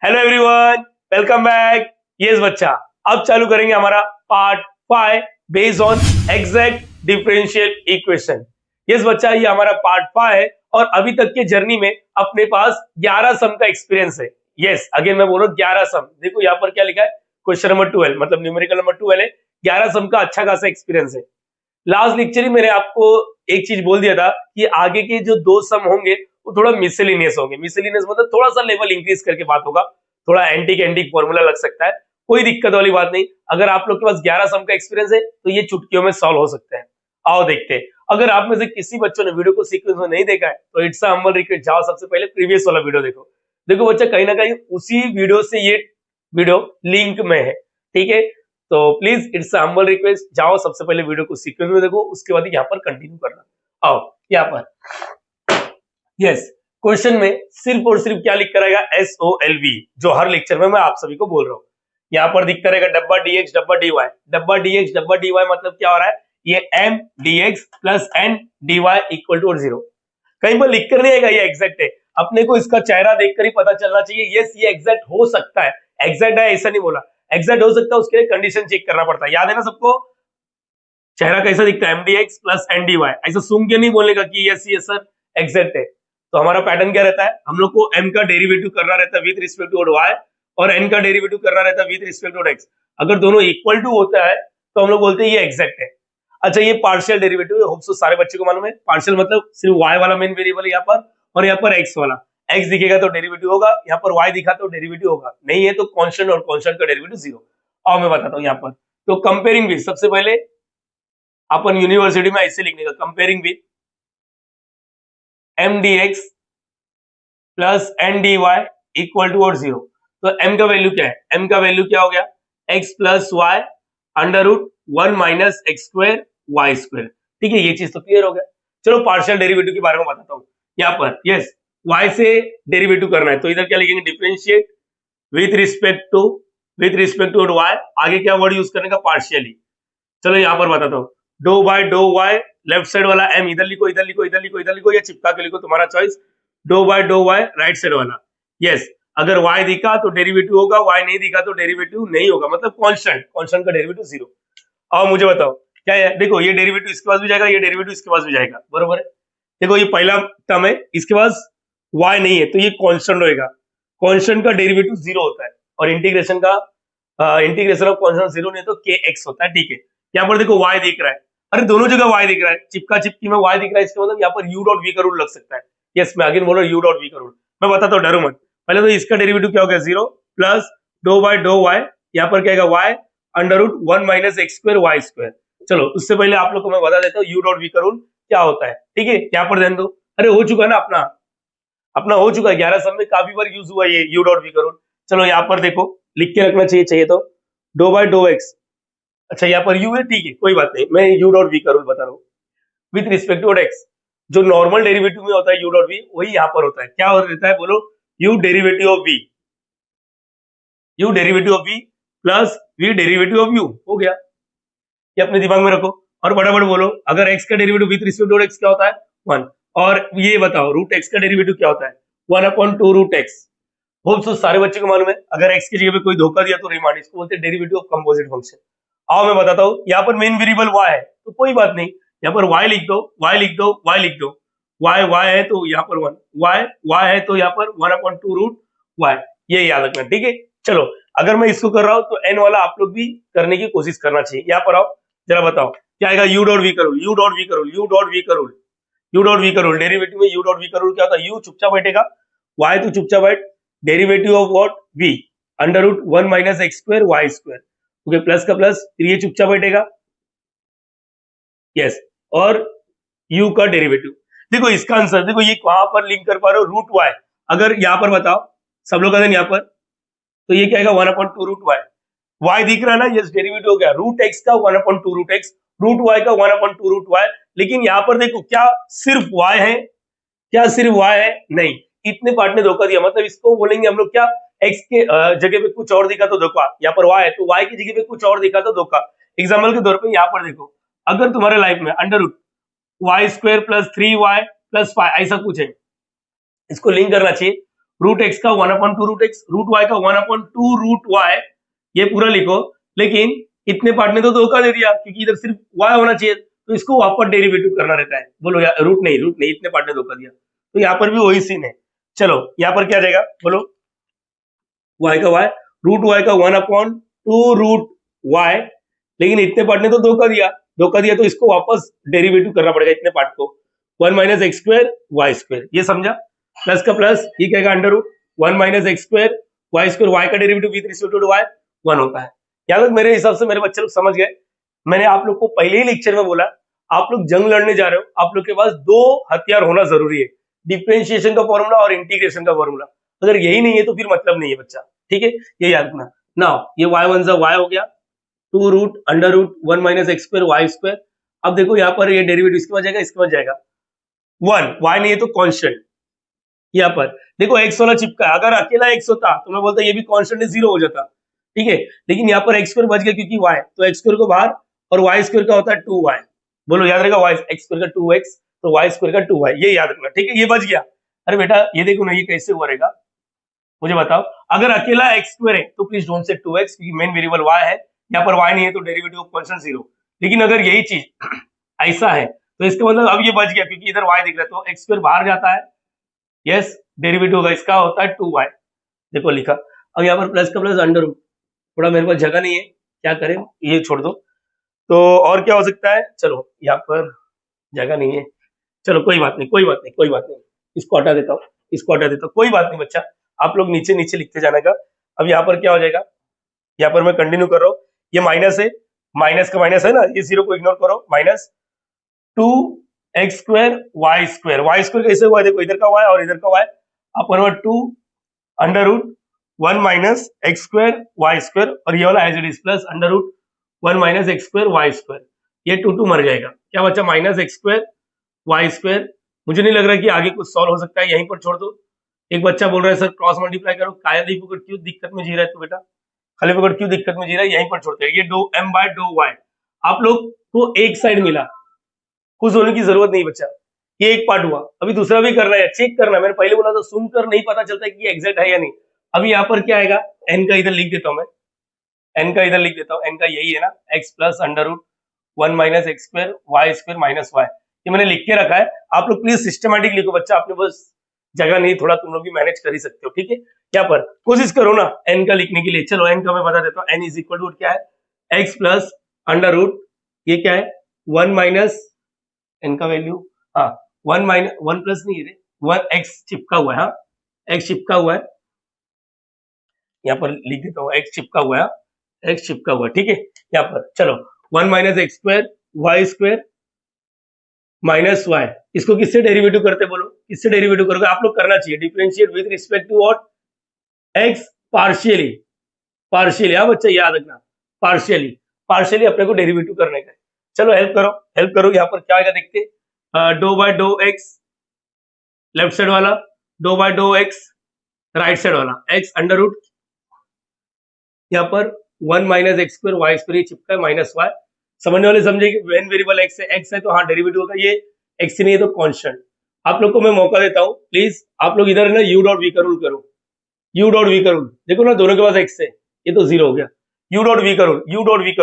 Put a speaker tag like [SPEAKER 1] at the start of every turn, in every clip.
[SPEAKER 1] Hello everyone, welcome back. Yes बच्चा, अब चालू करेंगे हमारा part 5 based on exact differential equation. Yes बच्चा, ये हमारा पार्ट 5 है और अभी तक के जर्नी में अपने पास 11 सम का एक्सपीरियंस है। यस अगेन मैं बोल रहा हूँ 11 सम। देखो यहाँ पर क्या लिखा है, क्वेश्चन नंबर 12 मतलब न्यूमेरिकल नंबर 12 है। 11 सम का अच्छा खासा एक्सपीरियंस है। लास्ट लेक्चर ही मैंने आपको एक चीज बोल दिया था कि आगे के जो 2 सम होंगे वो थोड़ा मिसलिनियस होंगे। मिसलिनियस मतलब थोड़ा सा लेवल इंक्रीज करके बात होगा, थोड़ा एंटिक एंटिक फॉर्मूला लग सकता है। कोई दिक्कत वाली बात नहीं। अगर आप लोग के पास 11 सम का एक्सपीरियंस है तो ये चुटकियों में सॉल्व हो सकते हैं। आओ देखते हैं। अगर आप में से किसी बच्चों ने वीडियो को सीक्वेंस में नहीं देखा है तो इट्स अ हम्बल रिक्वेस्ट, जाओ सबसे पहले प्रीवियस वाला वीडियो देखो। देखो बच्चा, कहीं ना कहीं उसी वीडियो से ये वीडियो लिंक में है, ठीक है। तो please it's a humble request, जाओ सबसे पहले वीडियो को सीक्वेंस में देखो, उसके बाद यहाँ पर कंटिन्यू करना। आओ यहाँ पर यस, क्वेश्चन में सिर्फ और सिर्फ क्या लिख कर आएगा, SOLV, जो हर लेक्चर में मैं आप सभी को बोल रहा हूँ। यहाँ पर दिख कर रहेगा डब्बा dx डब्बा dy। डब्बा dx डब्बा dy मतलब क्या हो रहा है, ये m dx plus n dy equal to 0। कहीं पर लिख कर नहीं आएगा ये एग्जैक्ट है। अपने को इसका चेहरा देखकर ही पता चलना चाहिए, यस ये एग्जैक्ट हो सकता है। एग्जैक्ट है ऐसा नहीं बोला, एग्जैक्ट हो सकता है, उसके लिए कंडीशन चेक करना पड़ता है। याद है ना सबको, चेहरा कैसा दिखता है, mdx प्लस ndy। ऐसा सूंघ के नहीं बोलने का कि यस ये सर एग्जैक्ट है। तो हमारा पैटर्न क्या रहता है, हम लोग को m का डेरिवेटिव करना रहता है विद रिस्पेक्ट टू y और n का डेरिवेटिव करना रहता है विद रिस्पेक्ट टू x। अगर दोनों इक्वल टू होता है तो हम लोग बोलते हैं ये एग्जैक्ट है। अच्छा, ये पार्शियल डेरिवेटिव है, होप सो सारे बच्चे को मालूम है। पार्शियल मतलब सिर्फ y वाला मेन वेरिएबल है यहाँ पर, और यहाँ पर x वाला। x दिखेगा तो डेरिवेटिव होगा, यहाँ पर y दिखा तो डेरिवेटिव होगा, नहीं है तो कांस्टेंट और कांस्टेंट का डेरिवेटिव 0। आओ मैं बताता हूँ यहाँ पर। तो कंपेयरिंग विद, सबसे पहले अपन यूनिवर्सिटी में ऐसे लिखने का, comparing with m dx plus n dy equal to और 0। तो m का वैल्यू क्या है, m का वैल्यू क्या हो गया, x plus y under root 1 minus x square Y square. ठीक है, ये चीज तो क्लियर हो गया। चलो पार्शियल डेरिवेटिव के बारे में बताता हूँ। यहाँ पर यस y से डेरिवेटिव करना है तो इधर क्या लिखेंगे, differentiate with respect to y। आगे क्या वर्ड यूज करने का, पार्शियली। चलो यहाँ पर बताता हूँ, डो by dough y, left side वाला m इधर लिखो, इधर लिखो, इधर लिखो, इधर लिखो, या चिपका के लिखो, तुम्हारा चॉइस। डो by dough y right side वाला। यस, अगर y दिखा तो डेरिवेटिव होगा, y नहीं दिखा तो डेरिवेटिव नहीं होगा, मतलब कांस्टेंट, कांस्टेंट का डेरिवेटिव 0। अब मुझे बताओ क्या है, देखो ये डेरिवेटिव इसके पास भी जाएगा, ये डेरिवेटिव इसके पास भी जाएगा, बरोबर है। देखो ये पहला टर्म है, इसके पास y नहीं है तो ये कांस्टेंट होएगा। कांस्टेंट का डेरिवेटिव 0 होता है और इंटीग्रेशन का इंटीग्रेशन ऑफ कांस्टेंट 0 नहीं तो kx होता है, ठीक है। यहाँ पर देखो y दिख रहा है, अरे दोनों जगह y दिख रहा है, चिपका चिपकी में y दिख रहा है, इसका मतलब यहाँ पर u डॉट v का रूल लग सकता है। यस, मैं अगेन बोल रहा हूँ u डॉट v का रूल। मैं बताता हूँ, डरो मत। पहले तो इसका डेरिवेटिव क्या हो गया, 0 प्लस डो बाय डो y, यहाँ पर क्या आएगा y under root 1 minus x square Y square. चलो उससे पहले आप लोग को मैं बता देता हूँ u डॉट v का रूल क्या होता है, ठीक है। यहाँ पर ध्यान दो, अरे हो चुका है ना अपना, अपना हो चुका है, 11 सब में काफी बार यूज हुआ ये u डॉट v का रूल। चलो यहाँ पर देखो, लिख के रखना चाहिए तो डो बाय डो एक्स। अच्छा यहाँ पर u है, ठीक है कोई बात नहीं, मैं u डॉट v का रूल बता रहा हूँ विथ रिस्पेक्ट टू x। जो नॉर्मल डेरिवेटिव में होता है u डॉट v, वही यहाँ पर होता है। क्या हो रहता है बोलो, u derivative of v, u derivative of v plus v derivative of u। हो गया, ये अपने दिमाग में रखो और बराबर बोलो। अगर x का derivative with respect to x क्या होता है, 1। और ये बताओ रूट x का डेरिवेटिव क्या होता है, 1/2 रूट x। होप सो सारे बच्चे को मालूम है। अगर x की जगह पे कोई धोखा दिया तो रिमाइंड, इसको बोलते हैं डेरिवेटिव ऑफ कंपोजिट फंक्शन। आओ मैं बताता हूँ, यहाँ पर मेन वेरिएबल y है तो कोई बात नहीं, यहाँ पर y लिख दो, y लिख दो, y लिख दो। y है तो यहाँ पर 1, y है तो यहाँ पर 1/2 रूट y, ये याद रखना, ठीक है। चलो अगर मैं इसको कर रहा हूँ तो n वाला आप लोग भी करने की कोशिश करना चाहिए। यहाँ पर आओ जरा बताओ क्या आएगा, u डॉट v का रूल, u डॉट v का रूल, u डॉट v का रूल, u डॉट v का रूल। डेरिवेटिव में u डॉट v का रूल क्या होता है, u चुपचाप बैठेगा, y तो चुपचाप बैठ, derivative of what, v under root 1 minus x square Y square. Okay, plus का प्लस, फिर ये चुपचाप बैठेगा, यस, और u का डेरिवेटिव। देखो इसका आंसर देखो, ये वहां पर लिंक कर पा रहे हो रूट y। अगर यहाँ पर बताओ सब लोग अगर यहाँ पर, तो ये क्या आएगा 1/2 रूट y। y दिख रहा है ना, यस डेरिवेटिव हो गया रूट x का 1/2 रूट x, रूट y का 1/2 रूट y। लेकिन यहाँ पर देखो क्या सिर्फ y है, क्या सिर्फ y है, नहीं, इतने पार्ट ने धोखा दिया। मतलब इसको बोलेंगे हम लोग क्या, x के जगह पे कुछ और दिखा तो धोखा, यहाँ पर y है तो y की जगह पे कुछ और दिखा तो धोखा। एग्जाम्पल के तौर पे यहाँ पर देखो, अगर तुम्हारे लाइफ में under root y square plus 3y plus 5 ऐसा कुछ है, इसको लिंक करना चाहिए। रूट एक्स का 1/2 रूट एक्स, रूट वाई का 1/2 रूट वाई, ये पूरा लिखो। लेकिन इतने पार्ट में तो धोखा दे दिया, क्योंकि इधर सिर्फ वाई होना चाहिए, तो इसको वापस डेरिवेटिव करना रहता है। बोलो यार, रूट नहीं, इतने पार्ट में धोखा दिया। तो यहाँ पर भी वही सीन है। चलो यहाँ पर क्या जाएगा, बोलो वाई का वाई, रूट वाई का 1/2 रूट वाई, लेकिन इतने पार्ट ने तो धोखा दिया तो इसको वापस डेरिवेटिव करना पड़ेगा इतने पार्ट को। 1 minus x square Y square, ये समझा? प्लस का प्लस, ये कहेगा under root 1 minus x square Y का derivative with respect to Y 1 होता है। यहाँ तक मेरे हिसाब से मेरे बच्चे लोग समझ गए। मैंने आप लोग को पहले ही लेक्चर में बोला, आप लोग जंग लड़ने जा रहे हो, आप लोग के पास दो हथियार होना जरूरी है, डिफरेंशिएशन का फॉर्मूला और इंटीग्रेशन का फॉर्मूला। अगर यही नहीं है तो फिर मतलब नहीं है बच्चा, ठीक है? ये याद रखना। नाउ ये y1 सा y हो गया, 2 root under root 1 minus x square Y square. अब देखो यहाँ पर ये डेरिवेटिव इसके बाद जाएगा, इसके बाद जाएगा 1, y नहीं है तो कांस्टेंट। यहाँ पर देखो x वाला चिपका, अगर अकेला x होता तो मैं बोलता ये भी कांस्टेंट है, 0 हो जाता, ठीक है? लेकिन यहाँ पर एक्स स्क्वायर बच गया क्योंकि y, तो एक्स स्क्वायर को बाहर, और वाई स्क्वायर का होता है 2y। बोलो याद रहेगा, y एक्स स्क्वायर का 2x, तो वाई स्क्वायर का 2y, ये याद रखना, ठीक है? ये बच गया। अरे बेटा ये देखो ना, ये कैसे हुआ रहेगा, मुझे बताओ। अगर अकेला एक्स स्क्वायर है तो प्लीज डोंट से 2x, क्योंकि मेन वेरिएबल y है, यहाँ पर y नहीं है तो डेरिवेटिव ऑफ कांस्टेंट 0। लेकिन अगर यही चीज ऐसा है तो इसका मतलब अब ये बच गया, क्योंकि इधर y दिख रहा है, तो एक्स स्क्वायर बाहर जाता है, यस, डेरिवेटिव होगा इसका होता है 2y। देखो लिखा। अब यहाँ पर प्लस का प्लस अंडर रूट, थोड़ा मेरे पास जगह नहीं है, क्या करें, ये छोड़ दो। तो और क्या हो सकता है, चलो यहाँ पर जगह नहीं है, चलो कोई बात नहीं, इसको हटा देता हूँ, कोई बात नहीं बच्चा, आप लोग नीचे नीचे लिखते जाने का। अब यहाँ पर क्या हो जाएगा, यहाँ पर मैं कंटिन्यू कर रहा हूँ, ये माइनस है, माइनस का माइनस है ना, ये 0 को इग्नोर करो, minus 2x square Y square कैसे हुआ, देखो इधर का y और इधर का y, अपन 2 under root 1 minus x square Y square, और ये वाला as it is plus under root 1 minus x square Y square, ये 2 मर जाएगा, क्या बच्चा, minus x square Y square. मुझे नहीं लग रहा कि आगे कुछ सॉल्व हो सकता है, यहीं पर छोड़ दो। एक बच्चा बोल रहा है सर क्रॉस मल्टीप्लाई करो, खाली पकड़ क्यों दिक्कत में जी रहा है, तो बेटा खाली पकड़ क्यों दिक्कत में जी रहा है, यहीं पर छोड़ते हैं। ये डो m बाय डो y, आप लोग को एक साइड मिला, खुश होने की जरूरत नहीं बच्चा, ये एक पार्ट हुआ, अभी दूसरा भी करना है, चेक करना। मैंने पहले बोला था सुनकर नहीं पता चलता कि एग्जैक्ट है या नहीं। अभी यहाँ पर क्या आएगा, n का इधर लिख देता हूं मैं, n का इधर लिख देता हूं, n का यही है ना, x plus under root 1 minus x square Y square minus y, ये मैंने लिख के रखा है। आप लोग प्लीज सिस्टमैटिक लिखो बच्चा, आपने बस जगह नहीं, थोड़ा तुम लोग भी मैनेज कर ही सकते हो, ठीक है? यहाँ पर कोशिश करो ना n का लिखने के लिए। चलो n का मैं बता देता हूँ, n इज इक्वल टू क्या है, x प्लस अंडर रूट, ये क्या है 1 माइनस n का वैल्यू, हाँ 1 माइनस 1 प्लस नहीं है, 1 x चिपका हुआ है, हाँ x चिपका हुआ है, यहाँ पर लिख देता हूँ x चिपका हुआ है, x चिपका हुआ है, ठीक है? यहाँ पर चलो 1 minus x square Y square minus y, इसको किससे डेरिवेटिव करते बोलो, किससे डेरिवेटिव करोगे, आप लोग करना चाहिए differentiate with respect to what, x partially, हाँ बच्चा याद रखना, पार्शियली अपने को डेरिवेटिव करने का है। चलो हेल्प करो, यहाँ पर क्या आएगा देखते, do by do X left side वाला, do by do X right side वाला, x अंडर रूट, यहाँ पर 1 minus x square Y square चिपका है माइनस वाई। समझने वाले समझेंगे, वेन वेरिएबल x है तो हाँ डेरिवेटिव होगा, ये x नहीं है तो कांस्टेंट। आप लोग को मैं मौका देता हूँ, प्लीज आप लोग इधर ना u डॉट वी का रूल करो, u डॉट वी का रूल, देखो ना दोनों के पास x है, ये तो 0 हो गया, u डॉट वी का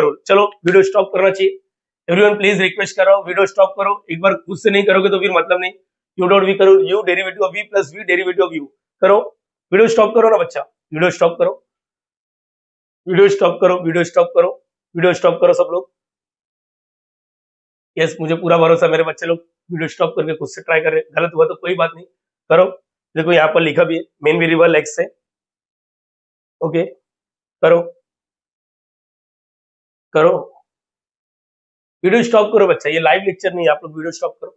[SPEAKER 1] रूल। चलो वीडियो स्टॉप करना चाहिए, एवरीवन प्लीज रिक्वेस्ट कर रहा हूँ, वीडियो स्टॉप करो, एक बार खुद से नहीं करोगे तो फिर मतलब नहीं। u डॉट वी का rule, u derivative of v plus v derivative of u, करो, वीडियो स्टॉप करो ना बच्चा, वीडियो स्टॉप करो सब लोग। यस, मुझे पूरा भरोसा, मेरे बच्चे लोग वीडियो स्टॉप करके खुद से ट्राई कर रहे हैं, गलत हुआ तो कोई बात नहीं, करो। देखो यहाँ पर लिखा भी है मेन वेरिएबल x है, ओके, करो वीडियो स्टॉप करो बच्चा, ये लाइव लेक्चर नहीं है, आप लोग वीडियो स्टॉप करो,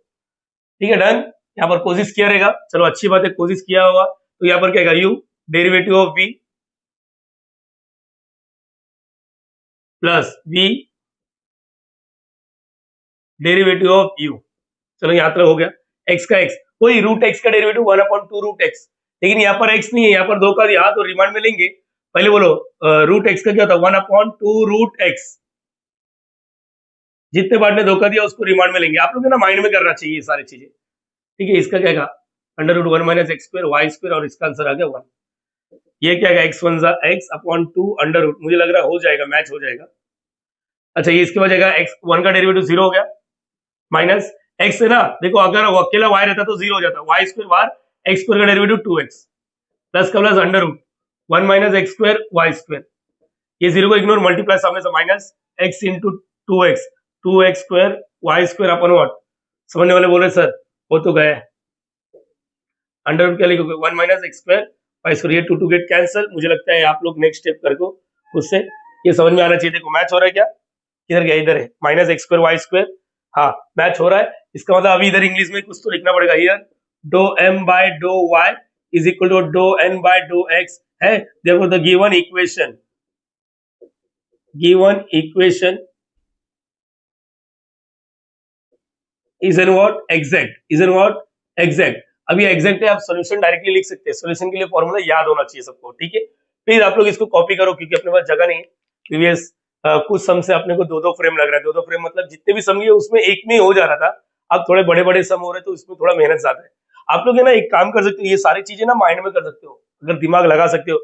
[SPEAKER 1] ठीक है? डन। यहाँ पर कोशिश किया रहेगा, चलो अच्छी बात है, कोशिश किया होगा, तो यहाँ पर क्या आएगा, u derivative of v plus v derivative of u। चलो यहाँ तक हो गया, x का x, कोई रूट x का डेरिवेटिव 1/2 रूट x, लेकिन यहाँ पर x नहीं है, यहाँ पर धोखा दिया, तो रिमांड में लेंगे। पहले बोलो रूट x का क्या होता है, 1/2 रूट x, जितने पार्ट ने धोखा दिया उसको रिमांड में लेंगे। आप लोग ना माइंड में करना चाहिए ये सारी चीजें, ठीक है? इसका क्या under root 1 minus x square Y square और इसका आंसर आ गया 1। ये क्या है x 1 x upon 2 under root, मुझे लग रहा है हो जाएगा, मैच हो जाएगा। अच्छा ये इसके बाद जाएगा x 1 का डेरिवेटिव 0 हो गया, माइनस x है ना, देखो अगर वो अकेला y रहता तो 0 हो जाता, y स्क्वायर बार x स्क्वायर का डेरिवेटिव 2x प्लस का plus under root 1 minus x square Y square, ये 0 को इग्नोर, मल्टीप्लाई सामने से minus x into 2x square Y square अपन व्हाट, समझने वाले बोल रहे सर वो तो गया, अंडर रूट क्या लिखोगे 1 minus x square Y square, ये 2 गेट कैंसिल। मुझे लगता है आप लोग नेक्स्ट स्टेप करको उससे ये समझ में आना चाहिए। देखो मैच हो रहा है क्या, किधर गया, इधर है minus x square Y square, हाँ मैच हो रहा है। इसका मतलब अभी इधर इंग्लिश में कुछ तो लिखना पड़ेगा, हियर डो m बाय डो y इज इक्वल टू डो n बाय डो x है, therefore the given equation is in what exact, अभी एग्जैक्ट है, आप सॉल्यूशन डायरेक्टली लिख सकते हैं, सॉल्यूशन के लिए फॉर्मूला याद होना चाहिए सबको, ठीक है। प्लीज आप लोग इसको कॉपी करो क्योंकि अपने पास जगह नहीं है। प्रीवियस कुछ सम से अपने को 2-2 फ्रेम लग रहा है, 2-2 फ्रेम मतलब जितने भी सम है उसमें एक में ही हो जा रहा था, अब थोड़े बड़े बड़े सम हो रहे तो इसमें थोड़ा मेहनत ज्यादा है। आप लोग है ना एक काम कर सकते हो, ये सारी चीजें ना माइंड में कर सकते हो, अगर दिमाग लगा सकते हो।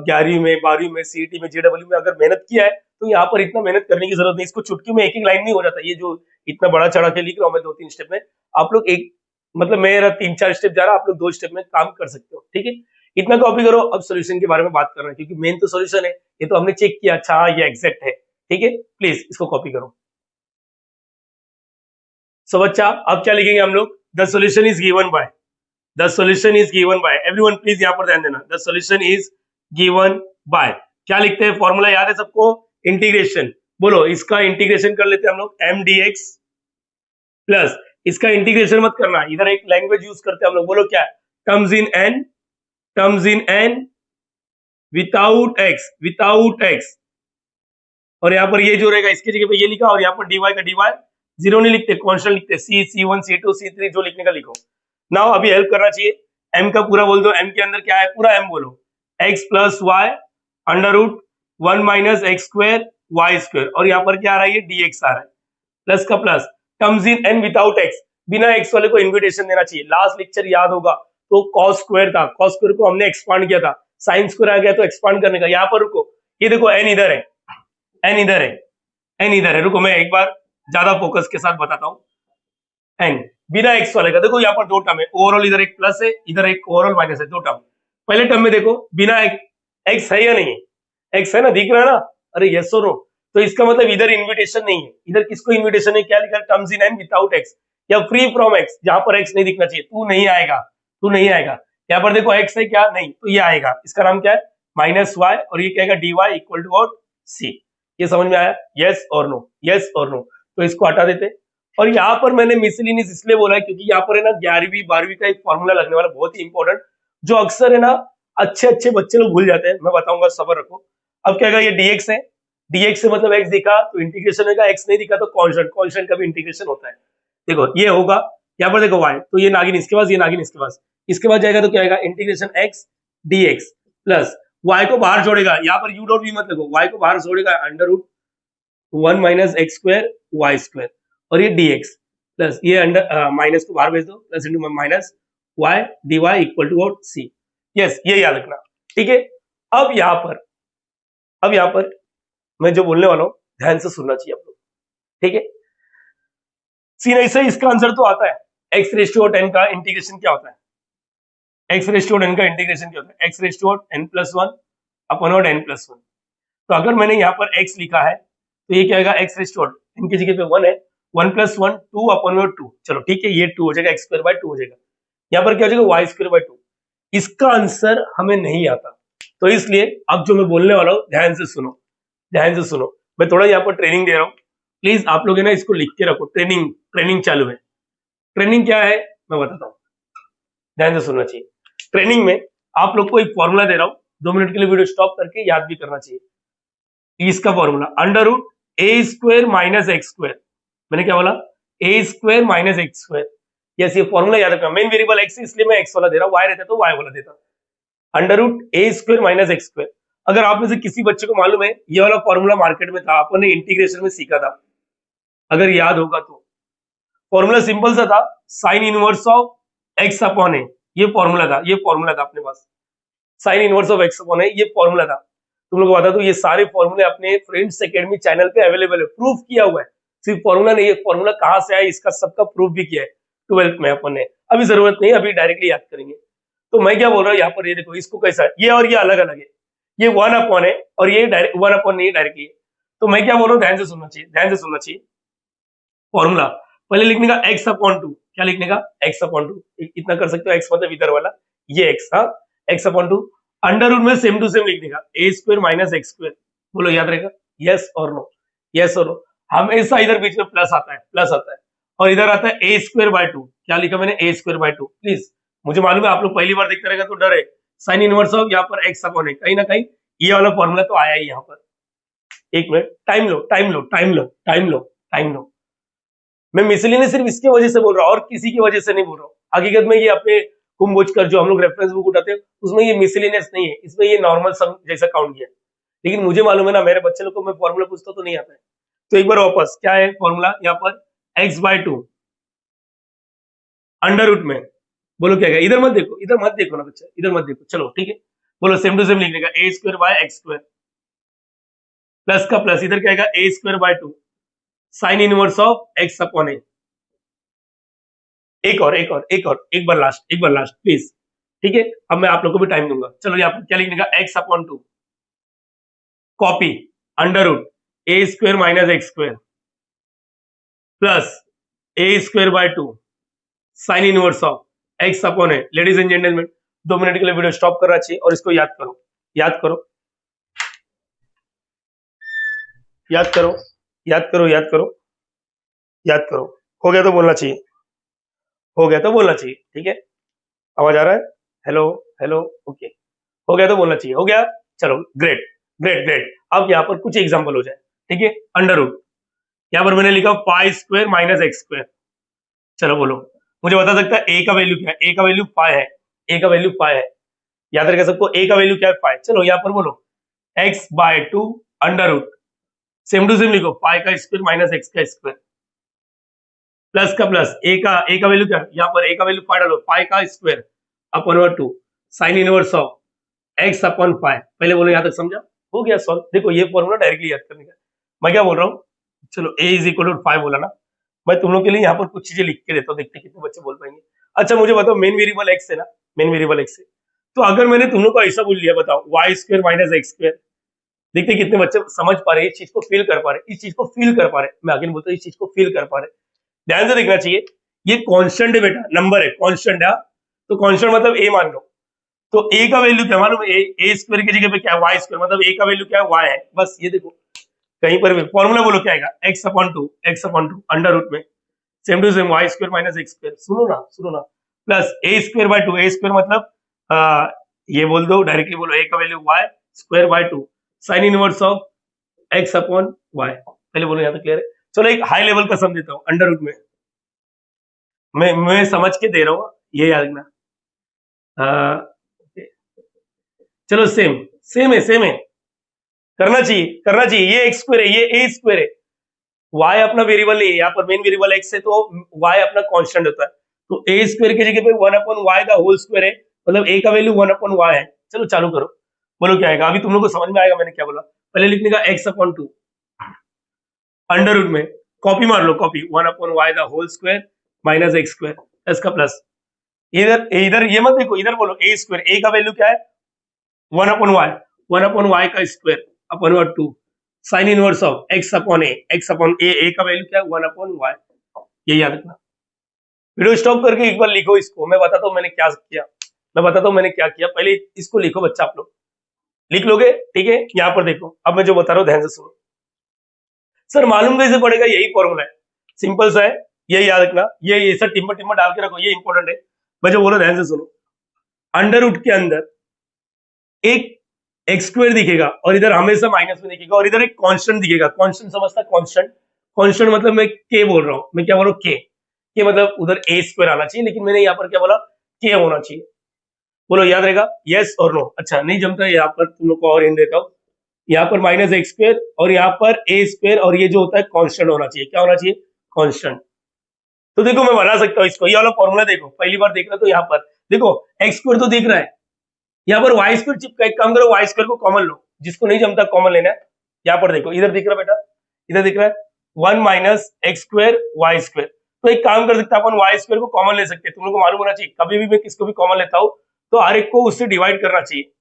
[SPEAKER 1] 11वीं में 12वीं में सीईटी में जेडब्ल्यू में अगर मेहनत किया है तो यहाँ पर इतना मेहनत करने की जरूरत नहीं, इसको चुटकी में एक एक लाइन नहीं हो जाता, ये जो इतना बड़ा चढ़ा के लिख रहा हूँ मैं 2-3 स्टेप में, आप लोग एक मतलब मेरा 3-4 स्टेप जा रहा है, आप लोग 2 स्टेप में काम कर सकते हो, ठीक है। इतना कॉपी करो। अब सॉल्यूशन के बारे में बात करना है क्योंकि मेन तो सॉल्यूशन है, ये तो हमने चेक किया, अच्छा ये एग्जैक्ट है, ठीक है। प्लीज इसको कॉपी करो। सो बच्चा अब क्या लिखेंगे हम लोग, the solution is given by, the solution is given by, everyone please यहाँ पर ध्यान देना, the solution is given by, क्या लिखते हैं, फॉर्मूला याद है सबको, इंटीग्रेशन, बोलो इसका इंटीग्रेशन कर लेते हैं हम लोग m dx प्लस इसका इंटीग्रेशन मत करना, इधर एक लैंग्वेज यूज करते हैं हम लोग, बोलो क्या, terms in n without x, और यहाँ पर ये जो रहेगा इसकी जगह पे ये लिखा, और यहाँ पर dy का dy 0 नहीं लिखते, कांस्टेंट लिखते, c1 c2 c3 जो लिखने का लिखो। नाउ अभी हेल्प करना चाहिए, m का पूरा बोल दो, m के अंदर क्या है, पूरा m बोलो, x plus y under root 1 minus x square Y square, और यहाँ पर क्या आ रहा है, ये dx आ रहा है, प्लस का plus, terms in n without x, बिना x वाले को इन्विटेशन देना चाहिए। लास्ट लेक्चर याद होगा तो cos स्क्वायर था, cos स्क्वायर को हमने एक्सपांड किया था, साइन स्क्वायर आ गया तो एक्सपांड करने का, यहाँ पर रुको, ये देखो n इधर है, n इधर है, रुको मैं एक बार ज्यादा फोकस के साथ बताता हूँ, n बिना x वाले का, देखो यहाँ पर 2 टर्म है, ओवरऑल इधर एक प्लस है, इधर एक ओवरऑल माइनस है, 2 टर्म। पहले टर्म में देखो बिना x है या नहीं है, x है ना, दिख रहा है ना, अरे यस और नो, तो इसका मतलब इधर इन्विटेशन नहीं है, इधर किसको इन्विटेशन है, क्या लिखा है, terms in n without x या फ्री फ्रॉम x, जहां पर x नहीं दिखना चाहिए, तू नहीं आएगा, यहाँ पर देखो x है क्या, नहीं, तो ये आएगा, इसका नाम क्या है माइनस y, और ये क्या है dy equal to what c, ये समझ में आया, यस और नो, तो इसको हटा देते। और यहाँ पर मैंने मिसलिनियस इसलिए बोला है क्योंकि यहाँ पर है ना 11वीं 12वीं का एक फॉर्मूला लगने वाला, बहुत ही इंपॉर्टेंट, जो अक्सर है ना अच्छे बच्चे लोग भूल जाते हैं, मैं बताऊंगा, सब्र रखो। अब क्या ये dx है, dx से मतलब x दिखा तो इंटीग्रेशन होगा, x नहीं दिखा तो कांस्टेंट का भी इंटीग्रेशन होता है, देखो ये होगा, यहाँ पर देखो y, तो ये नागिन इसके पास, ये नागिन इसके पास, इसके बाद जाएगा तो क्या आएगा, integration x dx plus y को बाहर छोड़ेगा, यहाँ पर u डॉट v मत देखो, y को बाहर छोड़ेगा under root 1 minus x square Y square, और ये dx प्लस ये अंडर माइनस को बाहर भेज दो, plus into minus y dy equal to what c, yes ये याद रखना, ठीक है। अब यहाँ पर मैं जो बोलने वाला हूं ध्यान से सुनना चाहिए आप लोग, ठीक है। सीन ऐसे इसका आंसर तो आता है, x रेज़ टू 10 का इंटीग्रेशन क्या होता है, x रेज़ टू 10 का इंटीग्रेशन क्या होता है, x raise to n plus 1 upon n plus 1, तो अगर मैंने यहाँ पर x लिखा है तो ये क्या आएगा, x रेज़ टू n की जगह पे 1 है, 1 प्लस 1 2 अपॉन 2, चलो ठीक है, ये 2 हो जाएगा, x स्क्वायर बाय 2 हो जाएगा, यहाँ पर क्या हो जाएगा y स्क्वायर बाय 2, इसका आंसर हमें नहीं आता, तो इसलिए अब जो मैं बोलने वाला हूँ ध्यान से सुनो, मैं थोड़ा यहाँ पर ट्रेनिंग दे रहा हूँ, प्लीज आप लोग है ना इसको लिख के रखो, ट्रेनिंग चालू है। ट्रेनिंग क्या है मैं बताता हूँ, ध्यान से सुनना चाहिए। ट्रेनिंग में आप लोग को एक फॉर्मूला दे रहा हूँ, 2 मिनट के लिए वीडियो स्टॉप करके याद भी करना चाहिए। इसका फॉर्मूला अंडर रूट ए स्क्वायर माइनस एक्स स्क्वायर, मैंने क्या बोला, A square minus x square, yes ये फॉर्मूला याद रखना, मेन वेरिएबल एक्स इसलिए मैं एक्स वाला दे रहा हूँ, वाई रहता तो वाई वाला देता, अंडर रूट ए स्क्वायर माइनस एक्स स्क्वायर। अगर आप में से किसी बच्चे को मालूम है ये वाला फॉर्मूला मार्केट में था, आपने इंटीग्रेशन में सीखा था, अगर याद होगा तो फॉर्मूला सिंपल सा था, sine inverse of x upon A, ये फॉर्मूला था अपने पास, sine inverse of x upon A, ये फॉर्मूला था। तुम लोग को बता दो ये सारे फॉर्मूले अपने फ्रेंड्स एकेडमी चैनल पे अवेलेबल है, प्रूफ किया हुआ है। सिर्फ फॉर्मूला नहीं है, फॉर्मूला कहाँ से आया इसका सबका प्रूफ भी किया है 12th में अपन ने। अभी जरूरत नहीं, अभी डायरेक्टली याद करेंगे। तो मैं क्या बोल रहा हूँ यहाँ पर, ये देखो इसको कैसा है, ये और ये अलग अलग है, ये 1 अपॉन है और ये 1 अपॉन नहीं डायरेक्टली। तो मैं क्या बोल रहा हूँ, ध्यान से सुनना चाहिए। फॉर्मूला पहले लिखने का x अपॉन 2, क्या लिखने का x अपॉन 2, इतना कर सकते हो, x मतलब इधर वाला ये x, हाँ x अपॉन 2, अंडर रूट में सेम टू सेम लिखने का a square minus x square. बोलो याद रहेगा, यस और नो, यस और नो। हमेशा इधर बीच में प्लस आता है और इधर आता है a स्क्वायर बाय 2, क्या लिखा मैंने a स्क्वायर बाय 2। प्लीज, मुझे मालूम है आप लोग पहली बार देखते रहेगा तो डर है, साइन इनवर्स ऑफ यहाँ पर x अपॉन है, कहीं ना कहीं ये वाला फॉर्मूला तो आया ही यहाँ पर। एक मिनट, टाइम लो। मैं मिसलिनियस सिर्फ इसके वजह से बोल रहा हूँ और किसी की वजह से नहीं बोल रहा हूँ। हकीकत में ये अपने कुंभोजकर जो हम लोग रेफरेंस बुक उठाते हैं उसमें ये मिसलिनियस नहीं है, इसमें ये नॉर्मल सम जैसा काउंट किया है। लेकिन मुझे मालूम है ना, मेरे बच्चे लोग को मैं फॉर्मूला पूछता तो नहीं आता है। तो एक बार वापस, क्या है फॉर्मूला यहाँ पर, एक्स बाय 2 अंडर रूट में, बोलो क्या है, इधर मत देखो ना बच्चा, इधर मत देखो, चलो ठीक है। बोलो सेम टू सेम लिखने का A square by X square, plus का प्लस, इधर क्या है A square by 2 sine inverse of x upon A. एक बार लास्ट प्लीज, ठीक है। अब मैं आप लोगों को भी टाइम दूंगा। चलो यहाँ पर क्या लिखने का, x upon 2 copy under root A square minus x square plus a square by 2 sine inverse of x upon a. Ladies and gentleman, 2 minute के लिए वीडियो स्टॉप करना चाहिए और इसको याद करो। हो गया तो बोलना चाहिए, ठीक है। आवाज आ रहा है, हेलो ओके, हो गया तो बोलना चाहिए, हो गया। चलो ग्रेट। अब यहाँ पर कुछ एग्जांपल हो जाए, ठीक है। अंडर रूट, यहाँ पर मैंने लिखा pi square minus x square. चलो बोलो, मुझे बता सकता है ए का वैल्यू क्या है, ए का वैल्यू पाई है, याद रखें सबको, ए का वैल्यू क्या है, पाई। चलो यहाँ पर बोलो x by 2 under root, same to same लिखो, पाई का स्क्वायर माइनस एक्स का स्क्वायर, प्लस का प्लस, ए का वैल्यू क्या है, यहाँ पर ए का वैल्यू पाई डालो, पाई का square upon 2 sine inverse of x upon pi. पहले बोलो, यहाँ तक समझा, हो गया सॉल्व। देखो ये फॉर्मूला डायरेक्टली याद करने का। मैं क्या बोल रहा हूँ, चलो a इज इक्वल टू 5 बोला ना, मैं तुम लोग के लिए यहाँ पर कुछ चीजें लिख के देता हूँ, देखते कितने बच्चे बोल पाएंगे। अच्छा मुझे बताओ, मेन वेरिएबल एक्स है ना, तो अगर मैंने तुम लोग को ऐसा बोल लिया, बताओ y square minus x square, देखते कितने बच्चे समझ पा रहे हैं, इस चीज को फील कर पा रहे, मैं आगे बोलता हूँ, इस चीज को फील कर पा रहे। ध्यान से देखना चाहिए, ये कांस्टेंट है बेटा, नंबर है, कांस्टेंट है, तो कांस्टेंट मतलब a मान लो। तो a का वैल्यू क्या मालूम है, a स्क्वायर की जगह पे क्या है, y स्क्वायर, मतलब a का वैल्यू क्या है, y है। बस ये देखो, कहीं पर भी फॉर्मूला बोलो क्या आएगा, x अपॉन 2 अंडर रूट में same to same y square minus x square, सुनो ना, plus a square by 2, a square मतलब ये बोल दो डायरेक्टली, बोलो a का value y square by 2 sine inverse of x upon y। पहले बोलो, यहाँ तक क्लियर है। चलो एक हाई लेवल का सम देता हूँ, अंडर रूट में मैं समझ के दे रहा हूँ, ये याद रखना। चलो सेम है, करना चाहिए। ये एक्स स्क्वायर है, ये ए स्क्वायर है, y अपना वेरिएबल नहीं है, यहाँ पर मेन वेरिएबल x है, तो y अपना कांस्टेंट होता है, तो ए स्क्वायर की जगह पे 1 अपॉन y का होल स्क्वायर है, मतलब a का वैल्यू 1 अपॉन y है। चलो चालू करो, बोलो क्या आएगा, अभी तुम लोग को समझ में आएगा मैंने क्या बोला। पहले लिखने का x अपॉन 2 अंडर रूट में, कॉपी मार लो, 1 अपॉन y का whole square minus x square, plus का प्लस, इधर ये मत देखो, इधर बोलो a स्क्वायर, a का वैल्यू क्या है 1 अपॉन y का square upon 2 sine inverse of x upon a का वैल्यू क्या है 1 अपॉन y। ये याद रखना। वीडियो स्टॉप करके एक बार लिखो इसको, मैं बताता हूँ मैंने क्या किया, पहले इसको लिखो बच्चा, आप लोग लिख लोगे, ठीक है। यहाँ पर देखो, अब मैं जो बता रहा हूँ ध्यान से सुनो। सर मालूम कैसे पड़ेगा, यही फॉर्मूला है, सिंपल सा है, ये याद रखना, ये ऐसा टिम्बर डाल के रखो, ये इंपॉर्टेंट है। मैं जो बोलो ध्यान से सुनो, अंडर रूट के अंदर एक एक्स स्क्वायर दिखेगा और इधर हमेशा माइनस में दिखेगा, और इधर एक कांस्टेंट दिखेगा। कांस्टेंट समझता, कांस्टेंट मतलब मैं के बोल रहा हूँ, मैं क्या बोल रहा हूँ, के मतलब उधर ए स्क्वायर आना चाहिए, लेकिन मैंने यहाँ पर क्या बोला, के होना चाहिए। बोलो याद रहेगा, यस और नो। अच्छा नहीं जमता, यहाँ पर तुम लोग को और इन देता हूँ, यहाँ पर माइनस एक्स स्क्वायर और यहाँ पर ए स्क्वायर, और ये जो होता है कांस्टेंट होना चाहिए, क्या होना चाहिए, कांस्टेंट। तो देखो मैं बना सकता हूँ इसको, ये वाला फॉर्मूला देखो, पहली बार देख रहे हो तो यहाँ पर देखो एक्स स्क्वायर तो दिख रहा है, यहाँ पर वाई स्क्वायर चिपका, एक काम करो वाई स्क्वायर को कॉमन लो, जिसको नहीं जमता कॉमन लेना है। यहाँ पर देखो इधर दिख रहा है बेटा, इधर दिख रहा है 1 minus x square Y square. तो एक काम कर सकते हैं अपन, वाई स्क्वायर को कॉमन ले सकते हैं। तुम लोग को मालूम होना चाहिए कभी भी मैं किसको भी कॉमन लेता हूँ तो हर एक को उससे डिवाइड करना चाहिए,